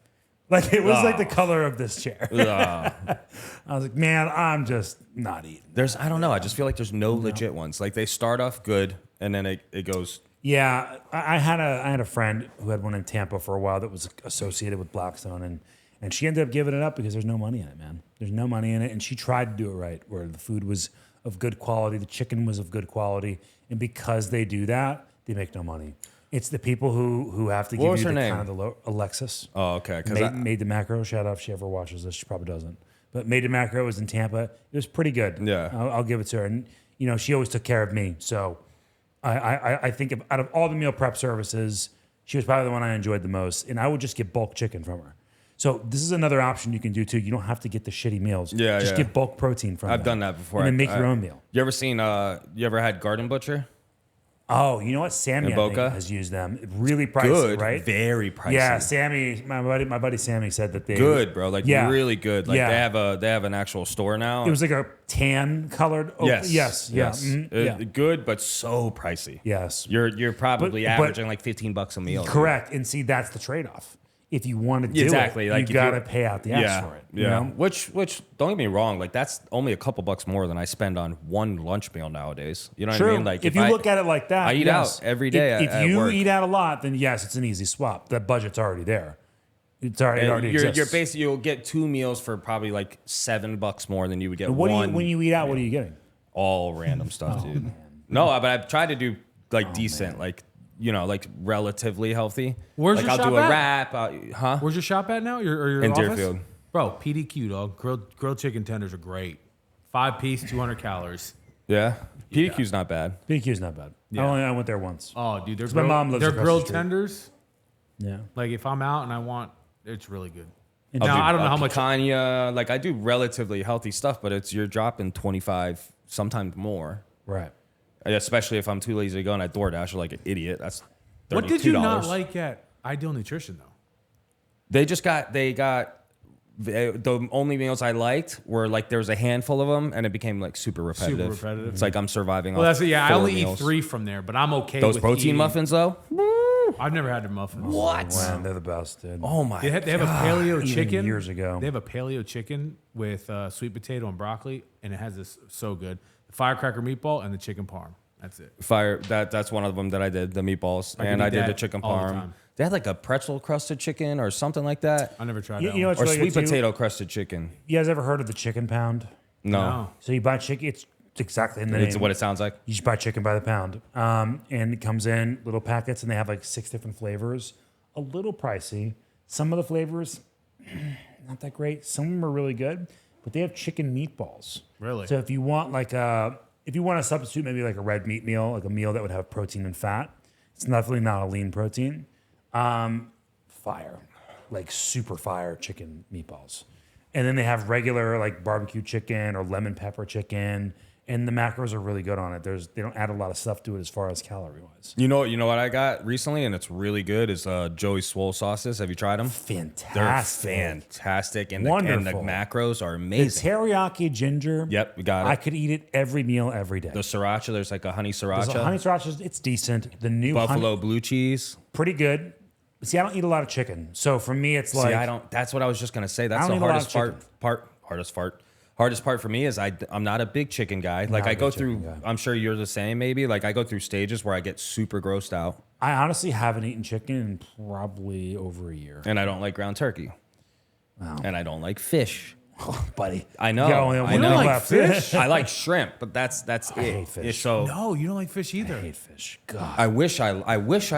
Like it was like the color of this chair. I was like, man, I'm just not eating. I don't know. I just feel like there's no legit ones. Like they start off good, and then it goes. Yeah, I had a friend who had one in Tampa for a while that was associated with Blackstone, and she ended up giving it up because there's no money in it, man. There's no money in it, and she tried to do it right, where the food was of good quality, the chicken was of good quality, and because they do that, they make no money. It's the people who have to give you the kind of the low, Alexis. Oh, okay. Made the Macro. Shout out if she ever watches this. She probably doesn't. But Made the Macro was in Tampa. It was pretty good. Yeah, I'll give it to her, and she always took care of me, so. I think out of all the meal prep services, she was probably the one I enjoyed the most. And I would just get bulk chicken from her. So this is another option you can do too. You don't have to get the shitty meals. Just get bulk protein from them. I've done that before. And then make your own meal. You ever had Garden Butcher? Oh, you know what? Sammy I think, has used them. Really pricey, good, right? Very pricey. Yeah, Sammy, my buddy Sammy said that they good, bro. Like really good. Like they have an actual store now. It was like a tan colored. Yes. Good, but so pricey. Yes. You're probably averaging like $15 a meal. Correct. And see, that's the trade off. If you want to do exactly, it, like you got to pay out the ass for it. Yeah. You know? Which don't get me wrong, like that's only a couple bucks more than I spend on one lunch meal nowadays. You know what I mean? Like if you look at it like that, I eat out every day. If you eat out a lot, then yes, it's an easy swap. That budget's already there. It already exists. You're basically you'll get 2 meals for probably like $7 more than you would get one. When you eat out, what are you getting? All random stuff, dude. Man. No, but I've tried to do like decent, like relatively healthy. Where's your I'll shop do a at? wrap. Where's your shop at now? Your in office? Deerfield. Bro, PDQ, dog. Grilled chicken tenders are great. 5-piece, 200 calories. Yeah. PDQ's not bad. PDQ's not bad. Yeah. I went there once. Oh, dude, my mom lives they're across grilled the street. tenders. Yeah. Like if I'm out and I want, it's really good. Now I don't know how much. Picanha, like I do relatively healthy stuff, but you're dropping 25, sometimes more. Right. Especially if I'm too lazy to go and I DoorDash like an idiot. That's $32. What did you not like at Ideal Nutrition though? They got the only meals I liked were like there was a handful of them and it became like super repetitive. It's like I'm surviving. Well, that's it. Yeah, I only eat 3 from there, but I'm okay. Those with protein muffins though. I've never had their muffins. What? Man, they're the best, dude. Oh my! They have a paleo chicken. Even years ago, they have a paleo chicken with sweet potato and broccoli, and it has this so good. The firecracker meatball and the chicken parm. That's it. That's one of them that I did, the meatballs, and I did the chicken parm. They had like a pretzel crusted chicken or something like that. I never tried that. You know what's or really sweet good potato crusted chicken. You guys ever heard of the chicken pound? No. So you buy chicken. It's exactly in the It's name. what it sounds like. You just buy chicken by the pound, and it comes in little packets, and they have like 6 different flavors. A little pricey. Some of the flavors, not that great. Some of them are really good, but they have chicken meatballs. Really? So if you want if you want to substitute maybe like a red meat meal, like a meal that would have protein and fat, it's definitely not a lean protein. Fire, like super fire chicken meatballs. And then they have regular like barbecue chicken or lemon pepper chicken, and the macros are really good on it. They don't add a lot of stuff to it as far as calorie wise. You know what I got recently, and it's really good. Is Joey Swole sauces? Have you tried them? Fantastic. They're fantastic, and Wonderful. The macros are The amazing. teriyaki ginger. Yep, we got it. I could eat it every meal, every day. The sriracha, there's like a honey There's sriracha. a honey sriracha, it's decent. The new Buffalo blue cheese. pretty good. See, I don't eat a lot of chicken, so for me, it's like I don't. That's what I was just gonna say. That's I don't the eat a lot hardest part. Hardest part for me is I'm not a big chicken guy. Like I go through. I'm sure you're the same. Maybe like I go through stages where I get super grossed out I honestly haven't eaten chicken in probably over a year. And I don't like ground turkey. Wow. And I don't like fish. Buddy. I know. You don't like fish? I like shrimp, but that's I it. hate fish. So No, you don't like fish either. I hate fish. God. I wish I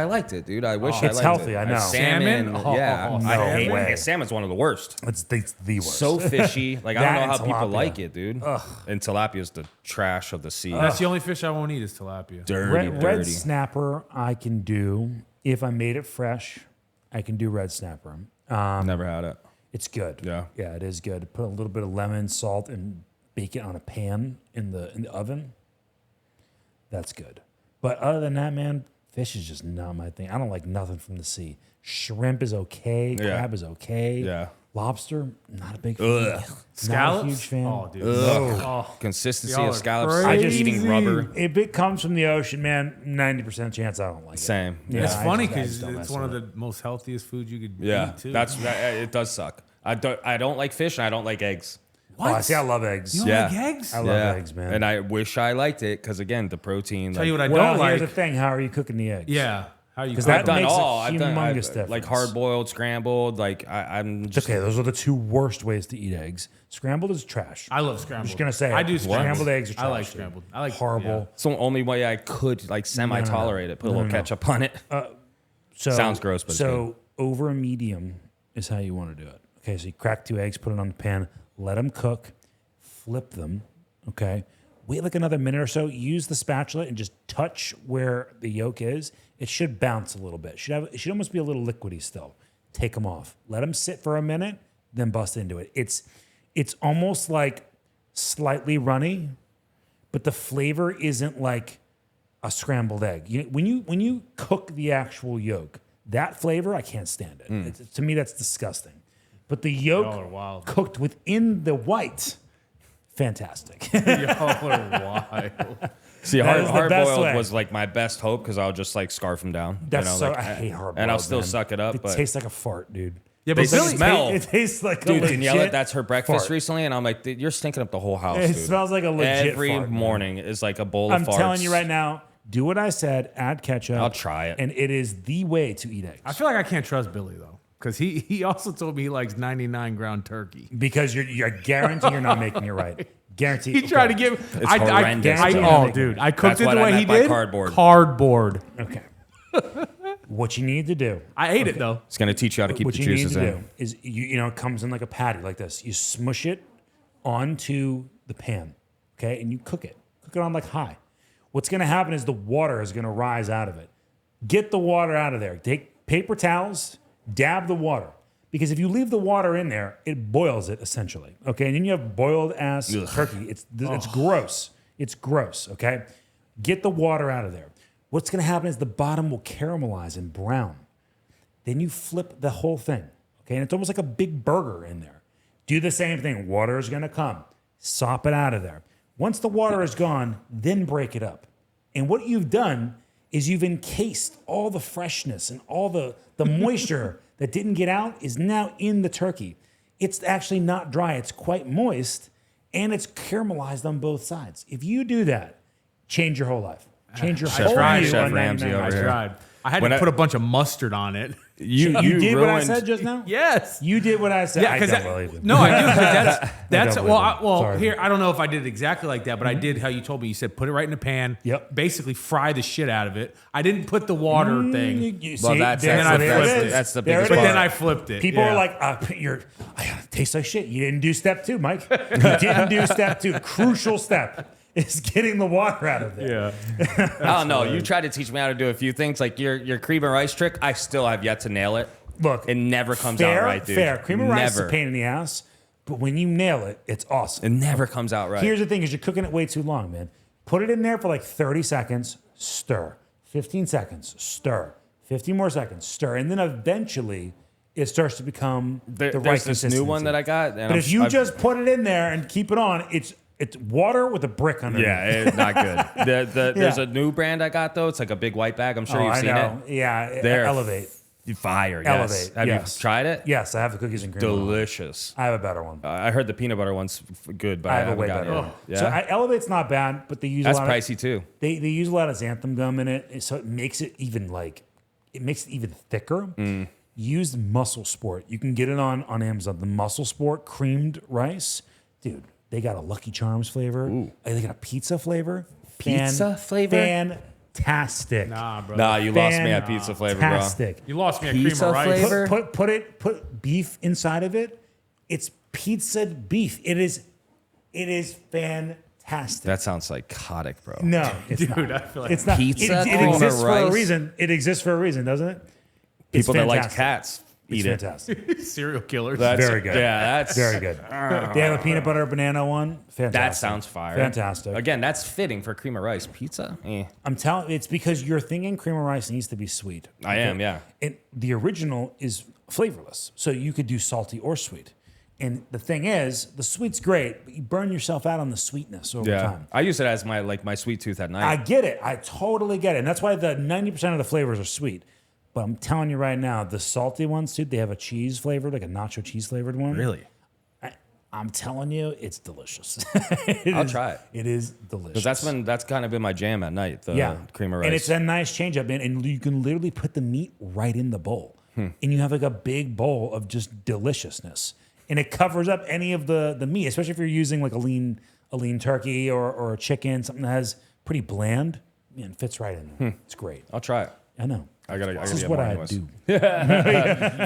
liked it, dude. I wish I liked It's healthy, it. I know. Salmon, Salmon? yeah. No I hate way. it. Salmon's one of the worst. It's the worst. So fishy. Like I That don't know and how people tilapia. like it, dude. And tilapia's the trash of the sea. That's the only fish I won't eat is tilapia. Dirty, red dirty. snapper, I can do. If I made it fresh, I can do red snapper. Never had it. It's good. Yeah. Yeah, it is good. Put a little bit of lemon, salt, and bake it on a pan in the oven. That's good. But other than that, man, fish is just not my thing. I don't like nothing from the sea. Shrimp is okay. Yeah. Crab is okay. Yeah. Lobster, not a big fan. Ugh. Scallops? Not a huge fan. Oh, dude. Ugh. Oh. Consistency Y'all of are scallops, crazy. like eating rubber. If it comes from the ocean, man, 90% chance I don't like it. Same. Yeah, It's I funny just- I because just don't it's mess one of with the most healthiest foods you could Yeah, eat too. it does suck. I don't like fish and I don't like eggs. What? Oh, see, I love eggs. You don't Yeah. like eggs? I love eggs, man. And I wish I liked it because again, the protein. Tell you what I well, don't here's like. the thing. How are you cooking the eggs? Yeah. How you 'Cause cook that I've done makes a all. I've done humongous like difference. hard boiled, scrambled. Like I'm It's just okay. Those are the two worst ways to eat eggs. Scrambled is trash. I love scrambled. I'm just gonna say I it. do Scrambled eggs are trash. I like dude. scrambled. I like Horrible. it's the only way I could like semi tolerate it. Put a little ketchup on it. So Sounds gross, but it's so over a medium is how you want to do it. Okay, so you crack 2 eggs, put it on the pan, let them cook, flip them. Okay, wait like another minute or so. Use the spatula and just touch where the yolk is. It should bounce a little bit. It should almost be a little liquidy still. Take them off. Let them sit for a minute, then bust into it. It's almost like slightly runny, but the flavor isn't like a scrambled egg. When you cook the actual yolk, that flavor I can't stand it. To me, that's disgusting. But the Y'all are yolk wild. cooked within the white, fantastic. Y'all are wild. See, That is the hard best boiled way. was like my best hope because I'll just like scarf them down. That's like, I hate hard and I'll still suck it up. It but tastes like a fart, dude. Yeah, They but Billy, smell. It tastes like dude, a Daniela, legit that's her breakfast fart. recently, and I'm like, dude, you're stinking up the whole house. It dude. smells like a legit Every fart, man. morning is like a bowl I'm of farts. telling you right now, do what I said, add ketchup. I'll try it. And it is the way to eat eggs. I feel like I can't trust Billy though, because he also told me he likes 99 ground turkey. Because you're guaranteed you're not making it right. Guaranteed. He tried to Okay. give. It's horrendous, I, dude. oh, dude, I cooked That's it what the I way he meant by did. cardboard. Cardboard. Okay. What you need to do. I ate it though. It's gonna teach you how to keep What the you need juices to in. do is you know it comes in like a patty like this. You smush it onto the pan, okay, and you cook it. Cook it on like high. What's going to happen is the water is going to rise out of it. Get the water out of there. Take paper towels, dab the water. Because if you leave the water in there, it boils it essentially. Okay, and then you have boiled ass turkey. It's gross. It's gross. Okay, get the water out of there. What's going to happen is the bottom will caramelize and brown. Then you flip the whole thing. Okay, and it's almost like a big burger in there. Do the same thing. Water is going to come. Sop it out of there. Once the water is gone, then break it up. And what you've done is you've encased all the freshness and all the moisture that didn't get out is now in the turkey. It's actually not dry. It's quite moist, and it's caramelized on both sides. If you do that, change your whole life. Change your whole tried, view Chef on Ramsay 99 over I here. tried. I had When to I- put a bunch of mustard on it. You You did what I ruined- said just now? Yes. You did what I said. Yeah, I because don't believe it. no, I do. 'Cause that's don't well. believe it. Sorry. Here I don't know if I did it exactly like that, but I did how you told me. You said put it right in the pan. Yep. Basically, fry the shit out of it. I didn't put the water thing, Well, that's there the- it is. that's the There biggest it but is. then I flipped it. People Yeah. are like, it tastes like shit. You didn't do step 2, Mike. You didn't do step 2. Crucial step is getting the water out of there. yeah. I don't know. You tried to teach me how to do a few things, like your cream and rice trick. I still have yet to nail it. Look, It never comes fair, out right, dude. Fair. Cream of rice is a Never. pain in the ass, but when you nail it, it's awesome. It never comes out right. Here's the thing: is you're cooking it way too long, man. Put it in there for like 30 seconds, stir. 15 seconds, stir. 15 more seconds, stir, and then eventually it starts to become the right There's this consistency. new one that I got. And But if you just put it in there and keep it on, it's water with a brick underneath. yeah, it's not good. There's a new brand I got though. It's like a big white bag. I'm sure you've I seen know. it. Yeah, They're Elevate. Fire. Elevate. Yes. Have yes. you tried it? Yes, I have the cookies and cream. Delicious. I have a better one. I heard the peanut butter one's good, but I I have a haven't way got better it. one. Yeah. So Elevate's not bad, but they use That's a lot pricey too. They use a lot of xanthan gum in it, so it makes it even like it makes it even thicker. Use Muscle Sport. You can get it on Amazon. The Muscle Sport creamed rice, dude. They got a Lucky Charms flavor. They got a pizza flavor. Pizza flavor? Fantastic. Nah, bro. Nah, you lost me at pizza flavor, bro. Fantastic. You lost me at cream Pizza of rice. flavor? Put beef inside of it. It's pizza beef. It is fantastic. That sounds psychotic, bro. No, it's Dude, not. I feel like It's not. Pizza, It cream of exists for a rice. reason. It exists for a reason, doesn't it? It's People that like fantastic. cats It's eat it. fantastic. serial killers. That's Very good. Yeah, that's Very good. They have a peanut butter banana one. Fantastic. That sounds fire. Fantastic. Again, that's fitting for cream of rice pizza. I'm telling. It's because you're thinking cream of rice needs to be sweet. I am, yeah. And the original is flavorless, so you could do salty or sweet. And the thing is, the sweet's great, but you burn yourself out on the sweetness over Yeah, time. I use it as my sweet tooth at night. I get it. I totally get it. And that's why the 90% of the flavors are sweet. But I'm telling you right now, the salty ones, too, they have a cheese flavored, like a nacho cheese flavored one. Really? I'm telling you, it's delicious. I'll try it. It is delicious. Because that's kind of been my jam at night. The cream of rice. And it's a nice change up, man. And you can literally put the meat right in the bowl. And you have like a big bowl of just deliciousness. And it covers up any of the meat, especially if you're using like a lean turkey or a chicken, something that has pretty bland. Man, it fits right in there. It's great. I'll try it. I know. This is what I do.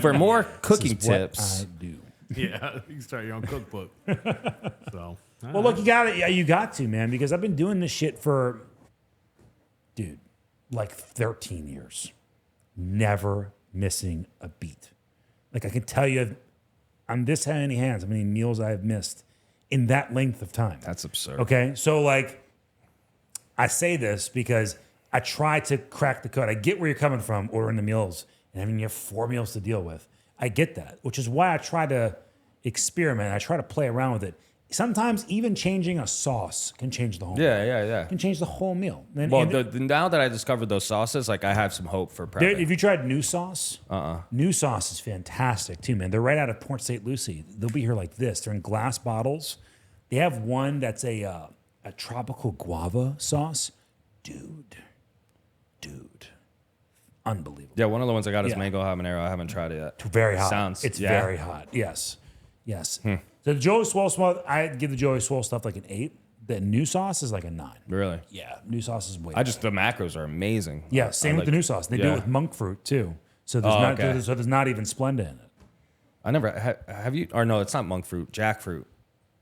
For more cooking This is what tips, I do. Yeah, you can start your own cookbook. So, Well, look, you got to, man, because I've been doing this shit for, dude, like 13 years. Never missing a beat. Like I can tell you on this many hands, how many meals I've missed in that length of time. that's absurd. Okay. So like I say this because I try to crack the code. I get where you're coming from, ordering the meals and having you have 4 meals to deal with. I get that, which is why I try to experiment. I try to play around with it. Sometimes even changing a sauce can change the whole meal. Yeah. Can change the whole meal. And, Well, and now that I discovered those sauces, like I have some hope for there, prepping. if you tried New Sauce, New Sauce is fantastic too, man. They're right out of Port St. Lucie. They'll be here like this. They're in glass bottles. They have one that's a tropical guava sauce. Dude. Unbelievable. Yeah, one of the ones I got is Yeah. mango habanero. I haven't tried it yet. Very hot. It's yeah. very hot. Yes. So the Joey Swole stuff, I give the Joey Swole stuff like an 8. The New Sauce is like a 9. Really? Yeah, New Sauce is way. The macros are amazing. Yeah, same with the New Sauce. They do it with monk fruit too. So there's not even Splenda in it. I never have you or no, it's not monk fruit, jackfruit.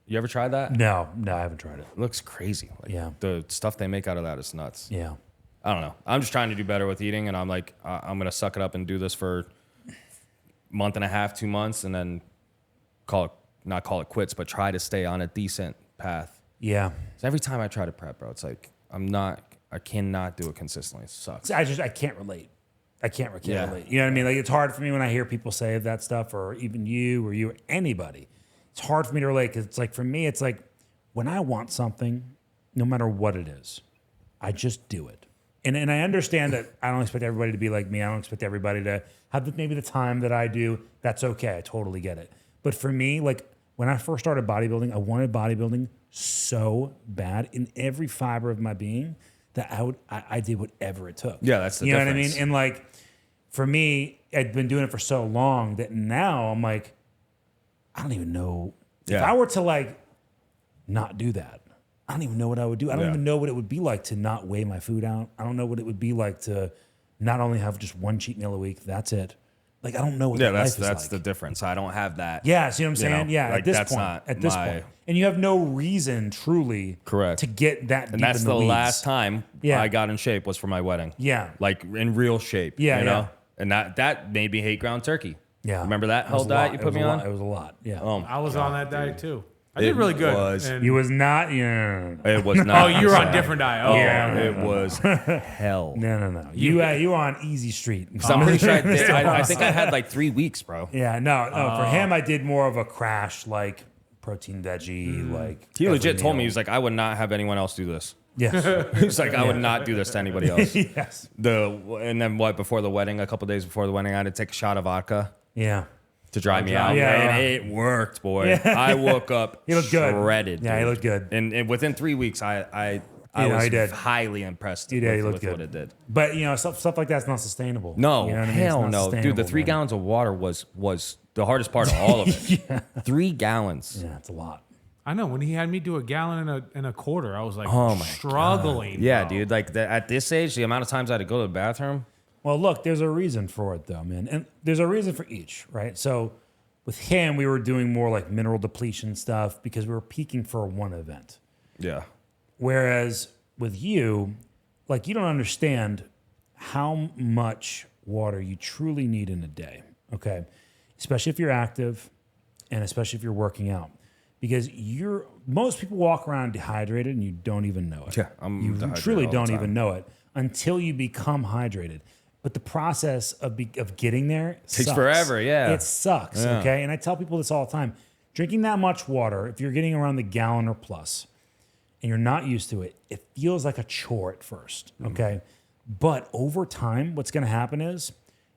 You ever tried that? No, I haven't tried it. It looks crazy. Like, Yeah. the stuff they make out of that is nuts. Yeah. I don't know. I'm just trying to do better with eating, and I'm like, I'm gonna suck it up and do this for a month and a half, 2 months, and then not call it quits, but try to stay on a decent path. Yeah. So every time I try to prep, bro, it's like I cannot do it consistently. It sucks. I can't relate. I can't Yeah. relate. You know what I mean? Like it's hard for me when I hear people say that stuff, or even you or anybody. It's hard for me to relate because it's like for me, it's like when I want something, no matter what it is, I just do it. And I understand that I don't expect everybody to be like me. I don't expect everybody to have maybe the time that I do. That's okay. I totally get it. But for me, like when I first started bodybuilding, I wanted bodybuilding so bad in every fiber of my being that I did whatever it took. Yeah, that's the you difference. know what I mean? And like for me, I'd been doing it for so long that now I'm like, I don't even know if Yeah. I were to like not do that. I don't even know what I would do. I don't Yeah. even know what it would be like to not weigh my food out. I don't know what it would be like to not only have just one cheat meal a week. That's it. Like I don't know what Yeah, that life that's is the like. difference. I don't have that. Yeah, see what I'm you saying? know, Yeah, like, at this that's point, not and you have no reason truly Correct. to get that deep And that's in the weeds. last time Yeah. I got in shape was for my wedding. Yeah. Like in real shape. Yeah, You yeah. know? And that made me hate ground turkey. Yeah, Remember that It was whole a diet lot. you It put was me a lot. on? It was a lot. Yeah, I was on that diet too. I It did really good. was. And- you was not. Yeah, It was not. oh, you were on different diet. Oh, Yeah. It was hell. no. You were on easy street. So I'm pretty sure I think I had like 3 weeks, bro. Yeah, no. For him, I did more of a crash, like protein veggie, like. He legit every told me, meal. he was like, I would not have anyone else do this. Yes. He was like, I would not do this to anybody else. Yes. And then before the wedding, a couple days before the wedding, I had to take a shot of vodka Yeah. to dry me out. Yeah, and yeah. it worked, boy. Yeah. I woke up He looked good. shredded. Yeah, he dude. looked good. And within 3 weeks, I I You know, was he did. highly impressed He did. He with looked good. what it did. But stuff like that's not sustainable. No, You know what I mean? It's hell not no, dude. The sustainable, 3 man. gallons of water was the hardest part of all of it. 3 gallons. Yeah, it's a lot. I know when he had me do a gallon and a quarter, I was like, Oh my struggling. Yeah, bro. dude. Like at this age, the amount of times I had to go to the bathroom. Well, look, there's a reason for it, though, man. And there's a reason for each, right? So with him, we were doing more like mineral depletion stuff because we were peaking for one event. Yeah. Whereas with you, like, you don't understand how much water you truly need in a day, okay? Especially if you're active and especially if you're working out. Because most people walk around dehydrated and you don't even know it. Yeah, I'm You dehydrated truly all the don't time. even know it until you become hydrated. But the process of getting there Takes sucks. forever, yeah. It sucks, Yeah. okay? And I tell people this all the time. Drinking that much water, if you're getting around the gallon or plus, and you're not used to it, it feels like a chore at first, okay? But over time, what's gonna happen is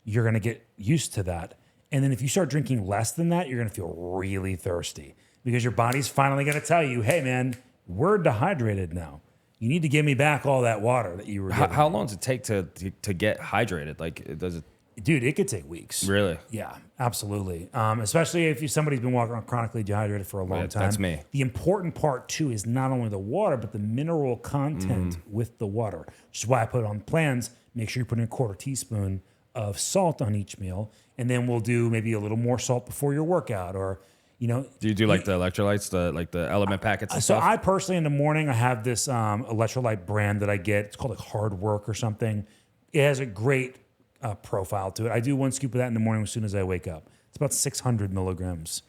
you're gonna get used to that. And then if you start drinking less than that, you're gonna feel really thirsty because your body's finally gonna tell you, hey man, we're dehydrated now. You need to give me back all that water that you were giving. How long does it take to get hydrated? Like, does it Dude, it could take weeks. really? Yeah, absolutely. Especially if somebody's been walking around chronically dehydrated for a long time. That's me. The important part too is not only the water, but the mineral content Mm-hmm. with the water. Which is why I put on plans. Make sure you put in a quarter teaspoon of salt on each meal, and then we'll do maybe a little more salt before your workout, or Do you do like the electrolytes, the element packets and So stuff? I personally, in the morning, I have this electrolyte brand that I get. It's called like Hard Work or something. It has a great profile to it. I do one scoop of that in the morning as soon as I wake up. It's about 600 milligrams.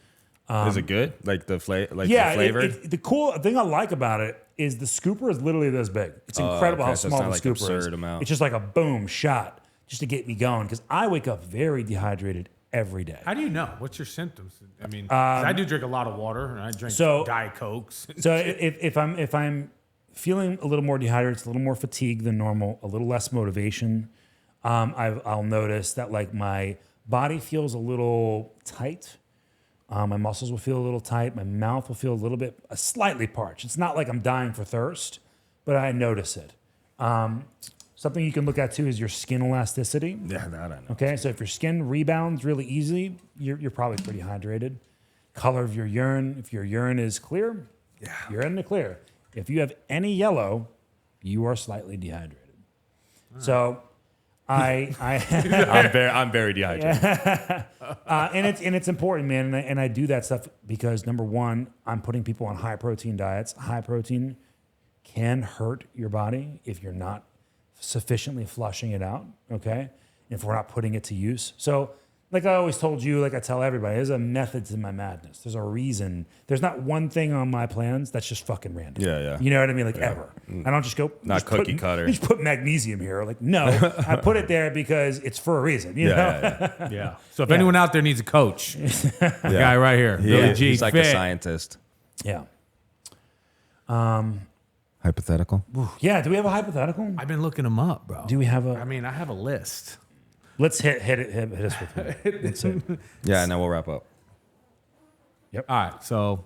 Is it good? Like the flavor? Yeah, the flavored? the cool thing I like about it is the scooper is literally this big. It's incredible okay, how so it's small not the like scooper is. absurd amount. It's just like a boom shot just to get me going because I wake up very dehydrated every day. How do you know? What's your symptoms? I mean, 'cause I do drink a lot of water and I drink so- Diet Cokes. So if I'm feeling a little more dehydrated, it's a little more fatigue than normal, a little less motivation, I'll notice that like my body feels a little tight. My muscles will feel a little tight. My mouth will feel a little bit slightly parched. It's not like I'm dying for thirst, but I notice it. Something you can look at too is your skin elasticity. Yeah, that I know. Okay, so if your skin rebounds really easy, you're probably pretty hydrated. Color of your urine, if your urine is clear, you're in the clear. If you have any yellow, you are slightly dehydrated. So I'm very dehydrated. and it's important, man. And I do that stuff because number one, I'm putting people on high protein diets. High protein can hurt your body if you're not sufficiently flushing it out. Okay, if we're not putting it to use. So, like I always told you, like I tell everybody, there's a method to my madness. There's a reason. There's not one thing on my plans that's just fucking random. Yeah, yeah. You know what I mean? Like ever. I don't just go. Not just put- cookie cutter. Just put magnesium here. Like no, I put it there because it's for a reason. You know? Yeah. Yeah. So if anyone out there needs a coach, the guy right here, Yeah. Billy G. He's like Fit. a scientist. Yeah. Hypothetical? Yeah. Do we have a hypothetical? I've been looking him up, bro. Do we have a? I mean, I have a list. Let's hit us with it. Let's hit. Yeah, and then we'll wrap up. All right. So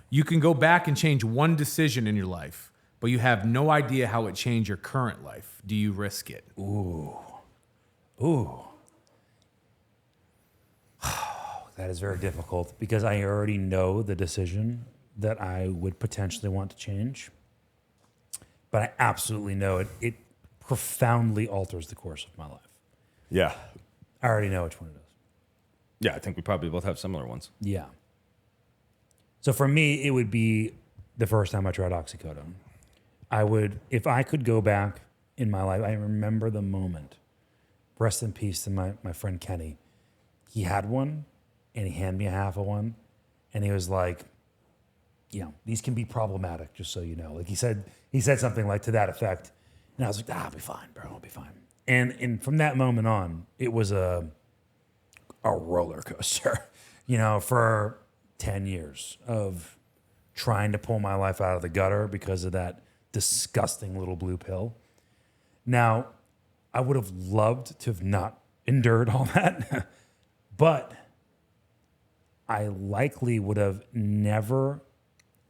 you can go back and change one decision in your life, but you have no idea how it changed your current life. Do you risk it? Ooh. That is very difficult because I already know the decision that I would potentially want to change. But I absolutely know it profoundly alters the course of my life. Yeah. I already know which one it is. Yeah, I think we probably both have similar ones. Yeah. So for me, it would be the first time I tried oxycodone. I would, if I could go back in my life, I remember the moment. Rest in peace to my friend Kenny. He had one, and he handed me a half of one, and he was like, these can be problematic, just so you know. Like he said something like to that effect. And I was like, I'll be fine, bro, I'll be fine. And from that moment on, it was a roller coaster, for 10 years of trying to pull my life out of the gutter because of that disgusting little blue pill. Now, I would have loved to have not endured all that, but I likely would have never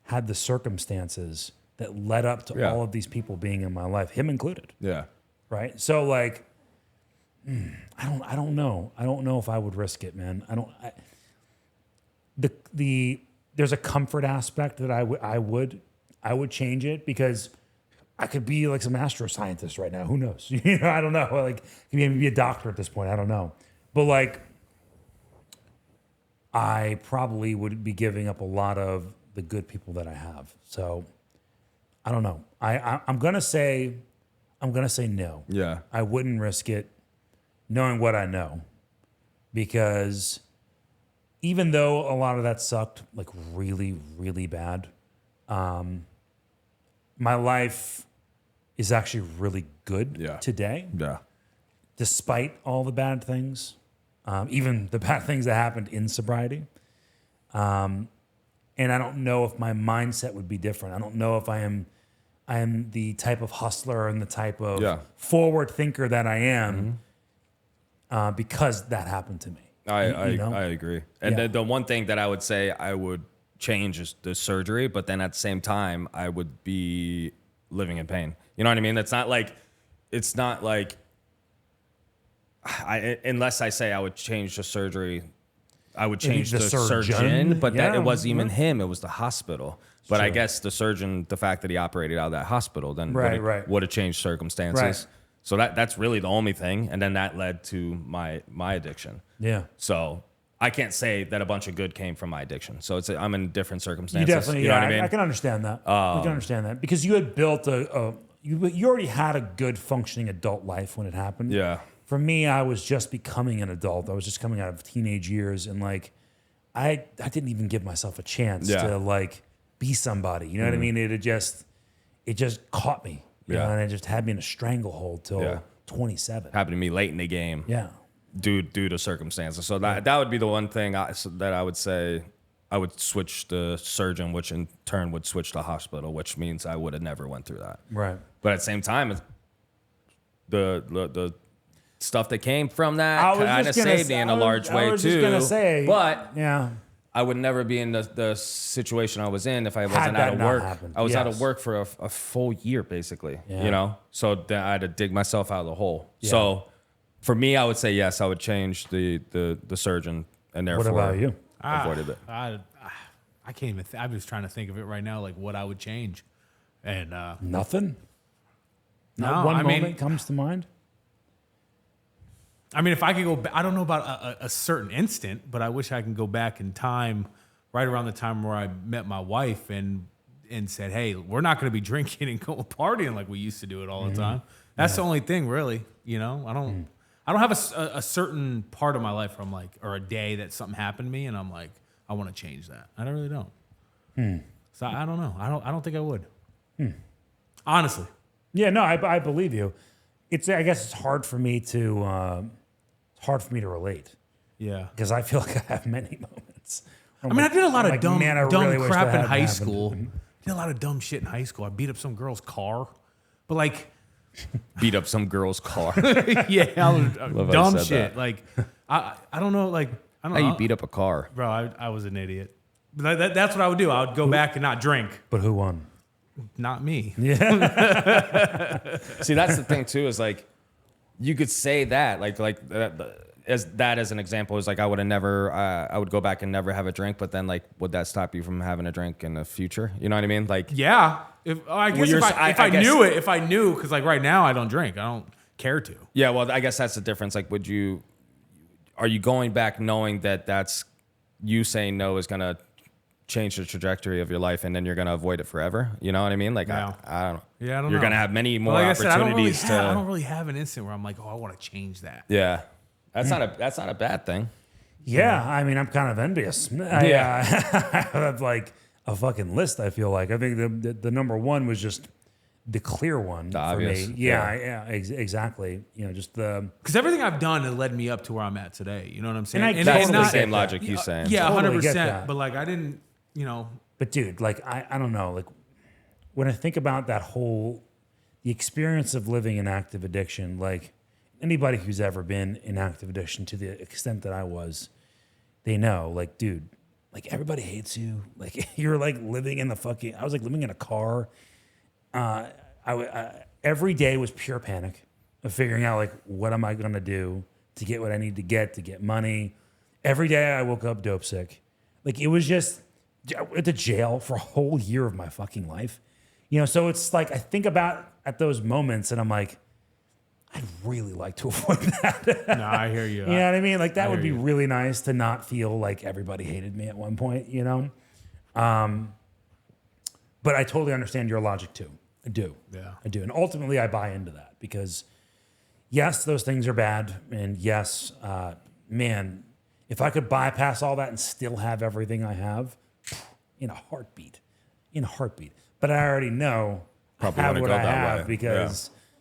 had the circumstances that led up to all of these people being in my life, him included. Yeah. Right. So like, I don't know. I don't know if I would risk it, man. There's a comfort aspect that I would change it, because I could be like some astroscientist right now. Who knows? I don't know. Like, maybe be a doctor at this point. I don't know. But like, I probably would be giving up a lot of the good people that I have. So I don't know. I'm gonna say no. Yeah. I wouldn't risk it, knowing what I know, because even though a lot of that sucked like really, really bad, my life is actually really good today. Yeah. Despite all the bad things, even the bad things that happened in sobriety. And I don't know if my mindset would be different. I don't know if I am the type of hustler and the type of forward thinker that I am, because that happened to me. I agree. And the one thing that I would say I would change is the surgery, but then at the same time, I would be living in pain. You know what I mean? It's not like unless I say I would change the surgery, I would change the surgeon, but that it wasn't even him, it was the hospital. But I guess the surgeon, the fact that he operated out of that hospital, then would have changed circumstances. Right. So that's really the only thing. And then that led to my addiction. Yeah. So I can't say that a bunch of good came from my addiction. So I'm in different circumstances. You definitely, you know what I mean? I can understand that. I can understand that, because you had built you already had a good functioning adult life when it happened. Yeah. For me, I was just becoming an adult. I was just coming out of teenage years, and like, I didn't even give myself a chance to like be somebody. You know what I mean? It just caught me. You know, and it just had me in a stranglehold till 27. Happened to me late in the game. Yeah. Due to circumstances. So that would be the one thing that I would say I would switch the surgeon, which in turn would switch the hospital, which means I would have never went through that. Right. But at the same time, the stuff that came from that kind of saved me in a large way too. I was just gonna say, but yeah, I would never be in the situation I was in if I wasn't out of work. I was out of work for a full year, basically. Yeah. You know, so then I had to dig myself out of the hole. Yeah. So for me, I would say yes. I would change the surgeon, and therefore, what about you? Avoided it. I can't even. I'm just trying to think of it right now, like what I would change, and nothing. Not one moment comes to mind. I mean, if I could go back, I don't know about a certain instant, but I wish I could go back in time, right around the time where I met my wife and said, hey, we're not going to be drinking and going partying like we used to do it all the time. That's the only thing, really. You know, I don't have a certain part of my life where I'm like, or a day that something happened to me and I'm like, I want to change that. I really don't. So I don't know. I don't think I would. Honestly. Yeah, no, I believe you. I guess it's hard for me to relate. Yeah. Because I feel like I have many moments. I did a lot of dumb really crap in high school. Did a lot of dumb shit in high school. I beat up some girl's car. But like beat up some girl's car. Yeah, dumb shit. That. Like I don't know, like I don't know. How you beat up a car? Bro, I was an idiot. But that's what I would do. I would go back and not drink. But who won? Not me. Yeah. See, that's the thing too, is like you could say that as an example is like I would have never I would go back and never have a drink, but then like would that stop you from having a drink in the future? You know what I mean? Like yeah. If I knew it, if I knew, because like right now I don't drink. I don't care to. Yeah, well, I guess that's the difference. Like, are you going back knowing that that's you saying no is gonna change the trajectory of your life, and then you're gonna avoid it forever? You know what I mean? Like, I don't know. Yeah, I don't know. You're gonna have many more opportunities I don't really have an instant where I'm like, oh, I want to change that. Yeah, that's not a bad thing. Yeah, I mean, I'm kind of envious. I have like a fucking list. I feel like I think the number one was just the clear one for me. Yeah, exactly. You know, just because everything I've done has led me up to where I'm at today. You know what I'm saying? And that's the same logic he's saying. Yeah, totally 100%. But like, I didn't. You know. But dude, like I don't know. Like when I think about the experience of living in active addiction, like anybody who's ever been in active addiction to the extent that I was, they know, like, dude, like everybody hates you. Like you're like living in I was like living in a car. every day was pure panic of figuring out like what am I going to do to get what I need to get money. Every day I woke up dope sick. Like it was just I went to jail for a whole year of my fucking life. You know, so it's like I think about at those moments and I'm like, I'd really like to avoid that. No, I hear you. You know what I mean? Like that would be you. really nice to not feel like everybody hated me at one point, you know? But I totally understand your logic too. I do. Yeah. I do. And ultimately I buy into that because yes, those things are bad. And yes, man, if I could bypass all that and still have everything I have in a heartbeat. But I already know Probably I have wouldn't what go I that have way.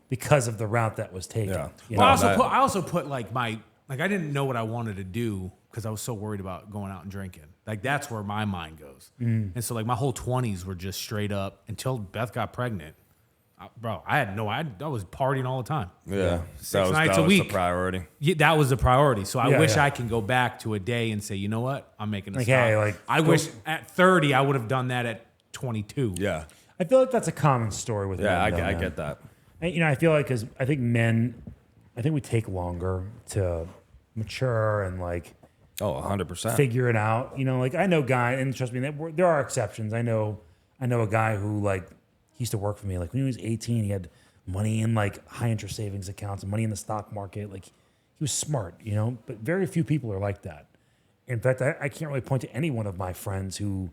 because of the route that was taken. Yeah. You Well, know? I also put like I didn't know what I wanted to do because I was so worried about going out and drinking. Like that's where my mind goes. And so like my whole 20s were just straight up until Beth got pregnant. I was partying all the time. Yeah. Six that nights was a the week. priority. Yeah, that was the priority. So I Yeah, wish yeah. I can go back to a day and say, you know what? I'm making a Like, stop. hey, like, I go- wish at 30 I would have done that at 22. Yeah. I feel like that's a common story with Yeah, men. though, I man. get that. I feel like because I think we take longer to mature and like Oh, 100%. figure it out. You know, like I know and trust me, there are exceptions. I know a guy who like he used to work for me. Like when he was 18, he had money in like high interest savings accounts and money in the stock market. Like he was smart, you know. But very few people are like that. In fact, I can't really point to any one of my friends who,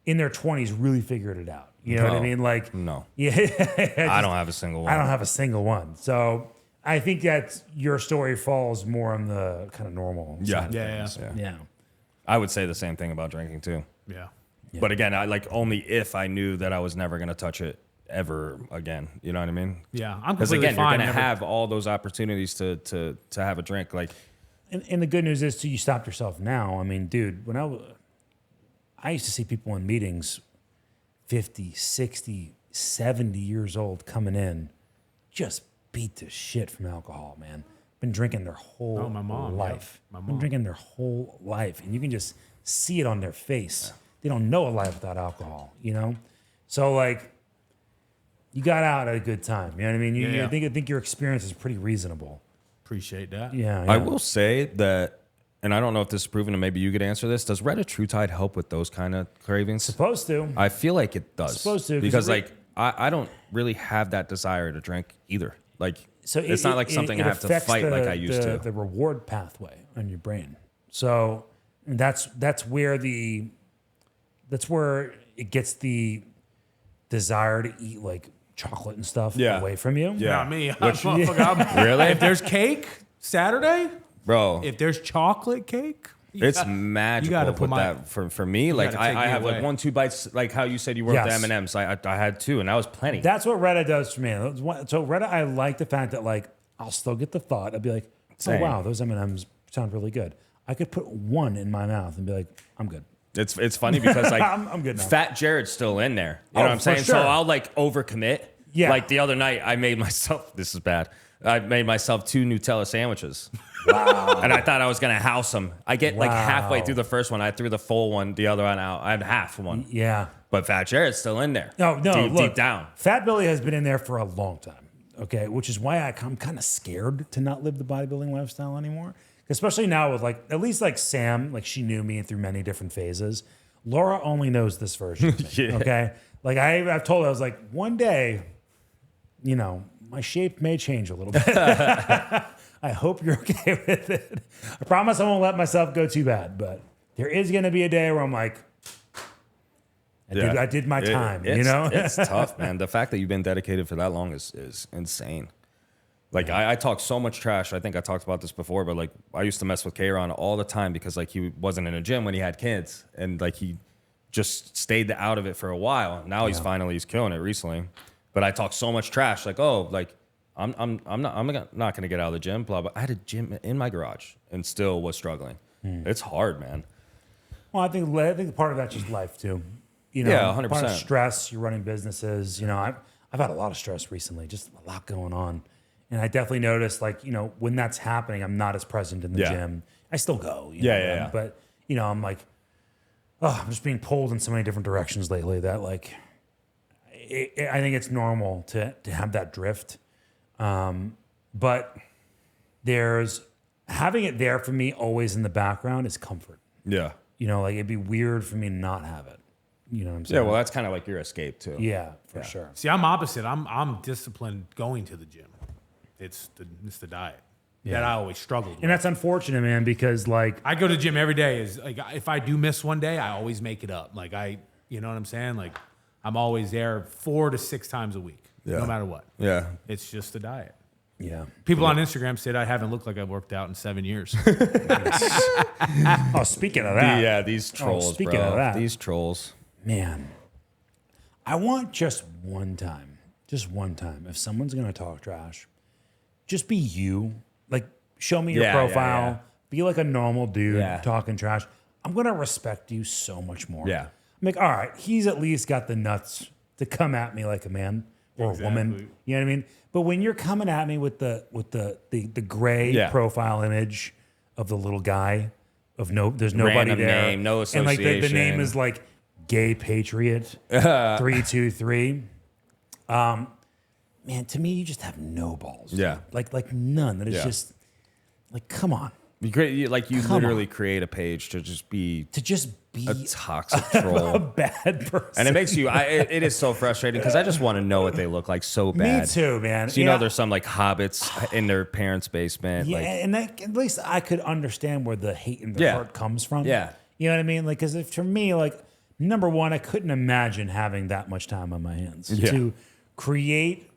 in their 20s, really figured it out. You know what I No. mean? Like No. yeah, I don't have a single one. I don't have a single one. So I think that your story falls more on the kind of normal Yeah. side of Yeah, things. yeah. Yeah. I would say the same thing about drinking too. Yeah. But again, I like only if I knew that I was never going to touch it ever again. You know what I mean? Yeah. I'm Because completely again, you're fine. going to never- have all those opportunities to have a drink. Like, And the good news is, too, you stopped yourself now. I mean, dude, when I used to see people in meetings 50, 60, 70 years old coming in, just beat to shit from alcohol, man. Been drinking their whole my mom, life. yeah. My Been mom. drinking their whole life. And you can just see it on their face. They don't know a life without alcohol, you know? So, like, you got out at a good time. You know what I mean? Yeah. I think your experience is pretty reasonable. Appreciate that. Yeah. I will say that, and I don't know if this is proven, and maybe you could answer this. Does Red True Tide help with those kind of cravings? Supposed to. I feel like it does. Supposed to, 'cause because it like I don't really have that desire to drink either. Like So it's not like something I have to affects fight like I used to. The reward pathway on your brain. So that's where it gets the desire to eat like chocolate and stuff Yeah. away from you. Yeah. Not me. Motherfucker, Really? If there's cake Saturday, Bro, if there's chocolate cake, it's magical. you gotta put that for me. Like gotta take I me have like away. 1-2 bites. Like how you said you were with Yes. the M&Ms. I had 2, and that was plenty. That's what Reddit does for me. So Reddit, I like the fact that like I'll still get the thought. I'd be like, Same. oh wow, those M&Ms sound really good. I could put one in my mouth and be like, I'm good. It's funny because like I'm good now. Fat Jared's still in there. You know Oh, what I'm for saying? So sure. I'll like overcommit. Yeah. Like the other night, I made myself. This is bad. I made myself 2 Nutella sandwiches. Wow. And I thought I was gonna house them. I get like halfway Wow. through the first one. I threw the full one. The other one out. I had half one. Yeah. But Fat Jared's still in there. No, deep, look, deep down. Fat Billy has been in there for a long time. Okay, which is why I'm kind of scared to not live the bodybuilding lifestyle anymore. Especially now with like at least like Sam, like she knew me through many different phases. Laura only knows this version of me. Yeah. Okay, like I've told her I was like one day, you know, my shape may change a little bit. I hope you're okay with it. I promise I won't let myself go too bad, but there is going to be a day where I'm like, I did my time, you know? It's tough, man. The fact that you've been dedicated for that long is insane. Like I talk so much trash. I think I talked about this before, but like I used to mess with K-Ron all the time because like he wasn't in a gym when he had kids, and like he just stayed out of it for a while. Now he's killing it recently. But I talk so much trash, like I'm not gonna get out of the gym. Blah blah. I had a gym in my garage and still was struggling. It's hard, man. Well, I think part of that's just life too. You know, Yeah, part of 100%. stress. You're running businesses. You know, I've had a lot of stress recently, just a lot going on, and I definitely noticed, like, you know, when that's happening, I'm not as present in the Yeah. gym. I still go. Yeah. But you know, I'm like, oh, I'm just being pulled in so many different directions lately that like, I think it's normal to have that drift. But there's having it there for me always in the background is comfort. Yeah. You know, like it'd be weird for me to not have it. You know what I'm saying? Yeah, well, that's kind of like your escape too. Yeah, for sure. See, I'm opposite. I'm disciplined going to the gym. It's the diet that I always struggled with. And that's unfortunate, man, because like I go to the gym every day. Is like if I do miss one day, I always make it up. Like you know what I'm saying? Like I'm always there 4 to 6 times a week, no matter what. Yeah. It's just the diet. yeah. People on Instagram said I haven't looked like I've worked out in 7 years. Oh, speaking of that, these trolls, speaking bro. of that. These trolls. man, I want just one time, if someone's gonna talk trash, just be you. Like, show me your profile. Yeah. Be like a normal dude Yeah. talking trash. I'm gonna respect you so much more. Yeah. I'm like, all right, he's at least got the nuts to come at me like a man or a woman. You know what I mean? But when you're coming at me with the gray profile image of the little guy, there's nobody Random there. name, no And like the name association. is like Gay Patriot 323. Man, to me, you just have no balls. Yeah. Like none. That is Yeah. just like, come on. You Come literally on. create a page to just be To just be a toxic a troll. bad person. And it makes you, it is so frustrating because I just want to know what they look like so bad. Me too, man. So, you know, there's some like hobbits in their parents' basement. Yeah, Like, and that, at least I could understand where the hate and the Yeah. hurt comes from. Yeah. You know what I mean? Like, because for me, like, number one, I couldn't imagine having that much time on my hands to create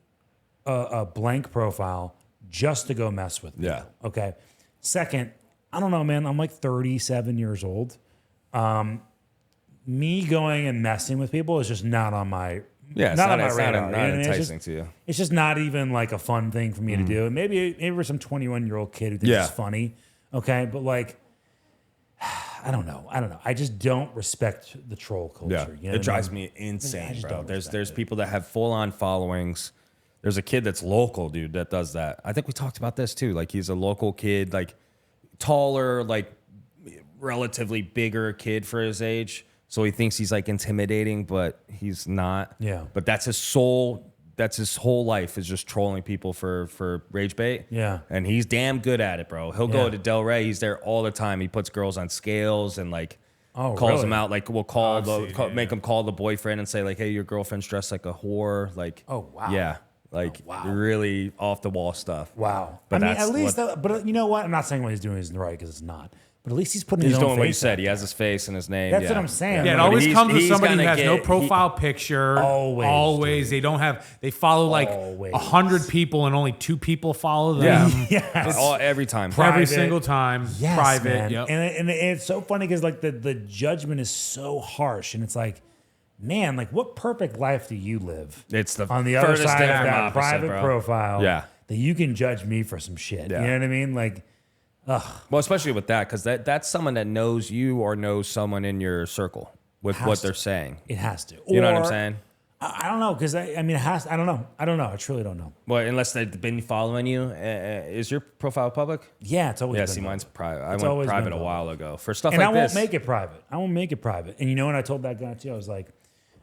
a blank profile just to go mess with people. Yeah. Okay. Second, I don't know, man. I'm like 37 years old. Me going and messing with people is just not on my yeah, it's not not, on my it's radar. not, you know not what I mean? enticing to you. It's just not even like a fun thing for me to do. And maybe for some 21-year-old kid who thinks it's funny. Okay. But like, I don't know. I just don't respect the troll culture. Yeah, You know it what I drives mean? me insane, just bro. don't There's respect it. people that have full on followings. There's a kid that's local, dude, that does that. I think we talked about this too. Like he's a local kid, like taller, like relatively bigger kid for his age. So he thinks he's like intimidating, but he's not. Yeah. But that's his soul. That's his whole life is just trolling people for rage bait. Yeah. And he's damn good at it, bro. He'll Yeah. go to Del Rey. He's there all the time. He puts girls on scales and like calls really? them out. Like we'll make him call the boyfriend and say like, "Hey, your girlfriend's dressed like a whore." Like, Oh, wow. yeah, like really off the wall stuff. Wow. But I mean, that's at least, what- but you know what? I'm not saying what he's doing isn't right because it's not. But at least he's putting He's his own doing what you face said. out He there. has his face and his name. That's yeah. what I'm saying. Yeah, it But always he's- comes with he's somebody who gonna has no get- profile picture. Always, They don't have. They follow like Always. 100 people and only 2 people follow Yeah, them. Yes. every time. Every Private. single time. Yes, Private. man. Yep. And it's so funny because like the judgment is so harsh, and it's like, man, like what perfect life do you live? It's the on the other furthest side thing of from that opposite, private bro. profile. Yeah. that you can judge me for some shit. Yeah. You know what I mean? Like, Well, especially with that, because that's someone that knows you or knows someone in your circle with Has what to. they're saying. it has to. You know what I'm Or- saying? I don't know because I mean it has. I don't know. I truly don't know. Well, unless they've been following you. Is your profile public? Yeah, it's always Yeah, been see, public. mine's private. I It's went always private been a public. while ago for stuff And like I won't this. make it private. I won't make it private. And you know what I told that guy too? I was like,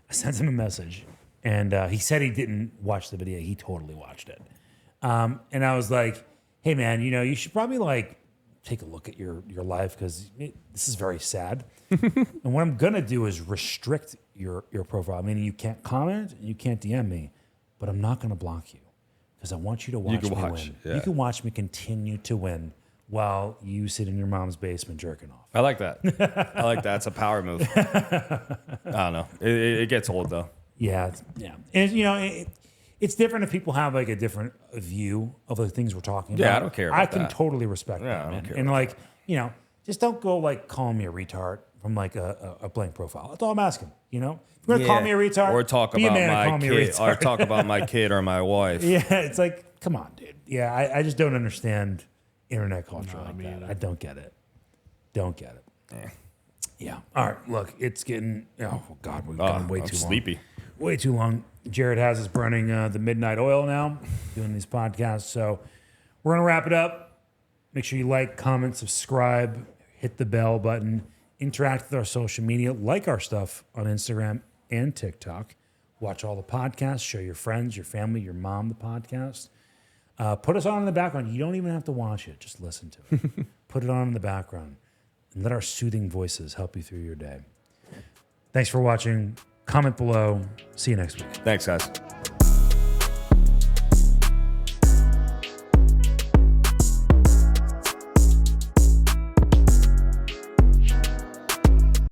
I sent him a message, and he said he didn't watch the video. He totally watched it. And I was like, hey man, you know, you should probably like take a look at your life because this is very sad. And what I'm gonna do is restrict your profile. Meaning you can't comment, and you can't DM me, but I'm not gonna block you because I want you to watch can me watch, win. yeah. You can watch me continue to win while you sit in your mom's basement jerking off. I like that. I like that. It's a power move. I don't know. It gets old though. Yeah, and you know, it's different if people have like a different view of the things we're talking about. Yeah, I don't care about I can that. totally respect Yeah, I that, don't man. care And about like, you know, just don't go like calling me a retard from like a blank profile. That's all I'm asking. You know, if you're gonna call me a retard, or talk be a about man and my call me a kid, retard. or talk about my kid or my wife. Yeah, it's like, come on, dude. Yeah, I just don't understand internet culture like that. I don't get it. Don't get it. Yeah. All right. Look, it's getting. Oh God, we've gone way I'm too sleepy. long. Way too long. Jared has us burning the midnight oil now, doing these podcasts. So we're gonna wrap it up. Make sure you like, comment, subscribe, hit the bell button, interact with our social media, like our stuff on Instagram and TikTok. Watch all the podcasts. Show your friends, your family, your mom the podcast. Put us on in the background. You don't even have to watch it. Just listen to it. Put it on in the background. And let our soothing voices help you through your day. Thanks for watching. Comment below. See you next week. Thanks, guys.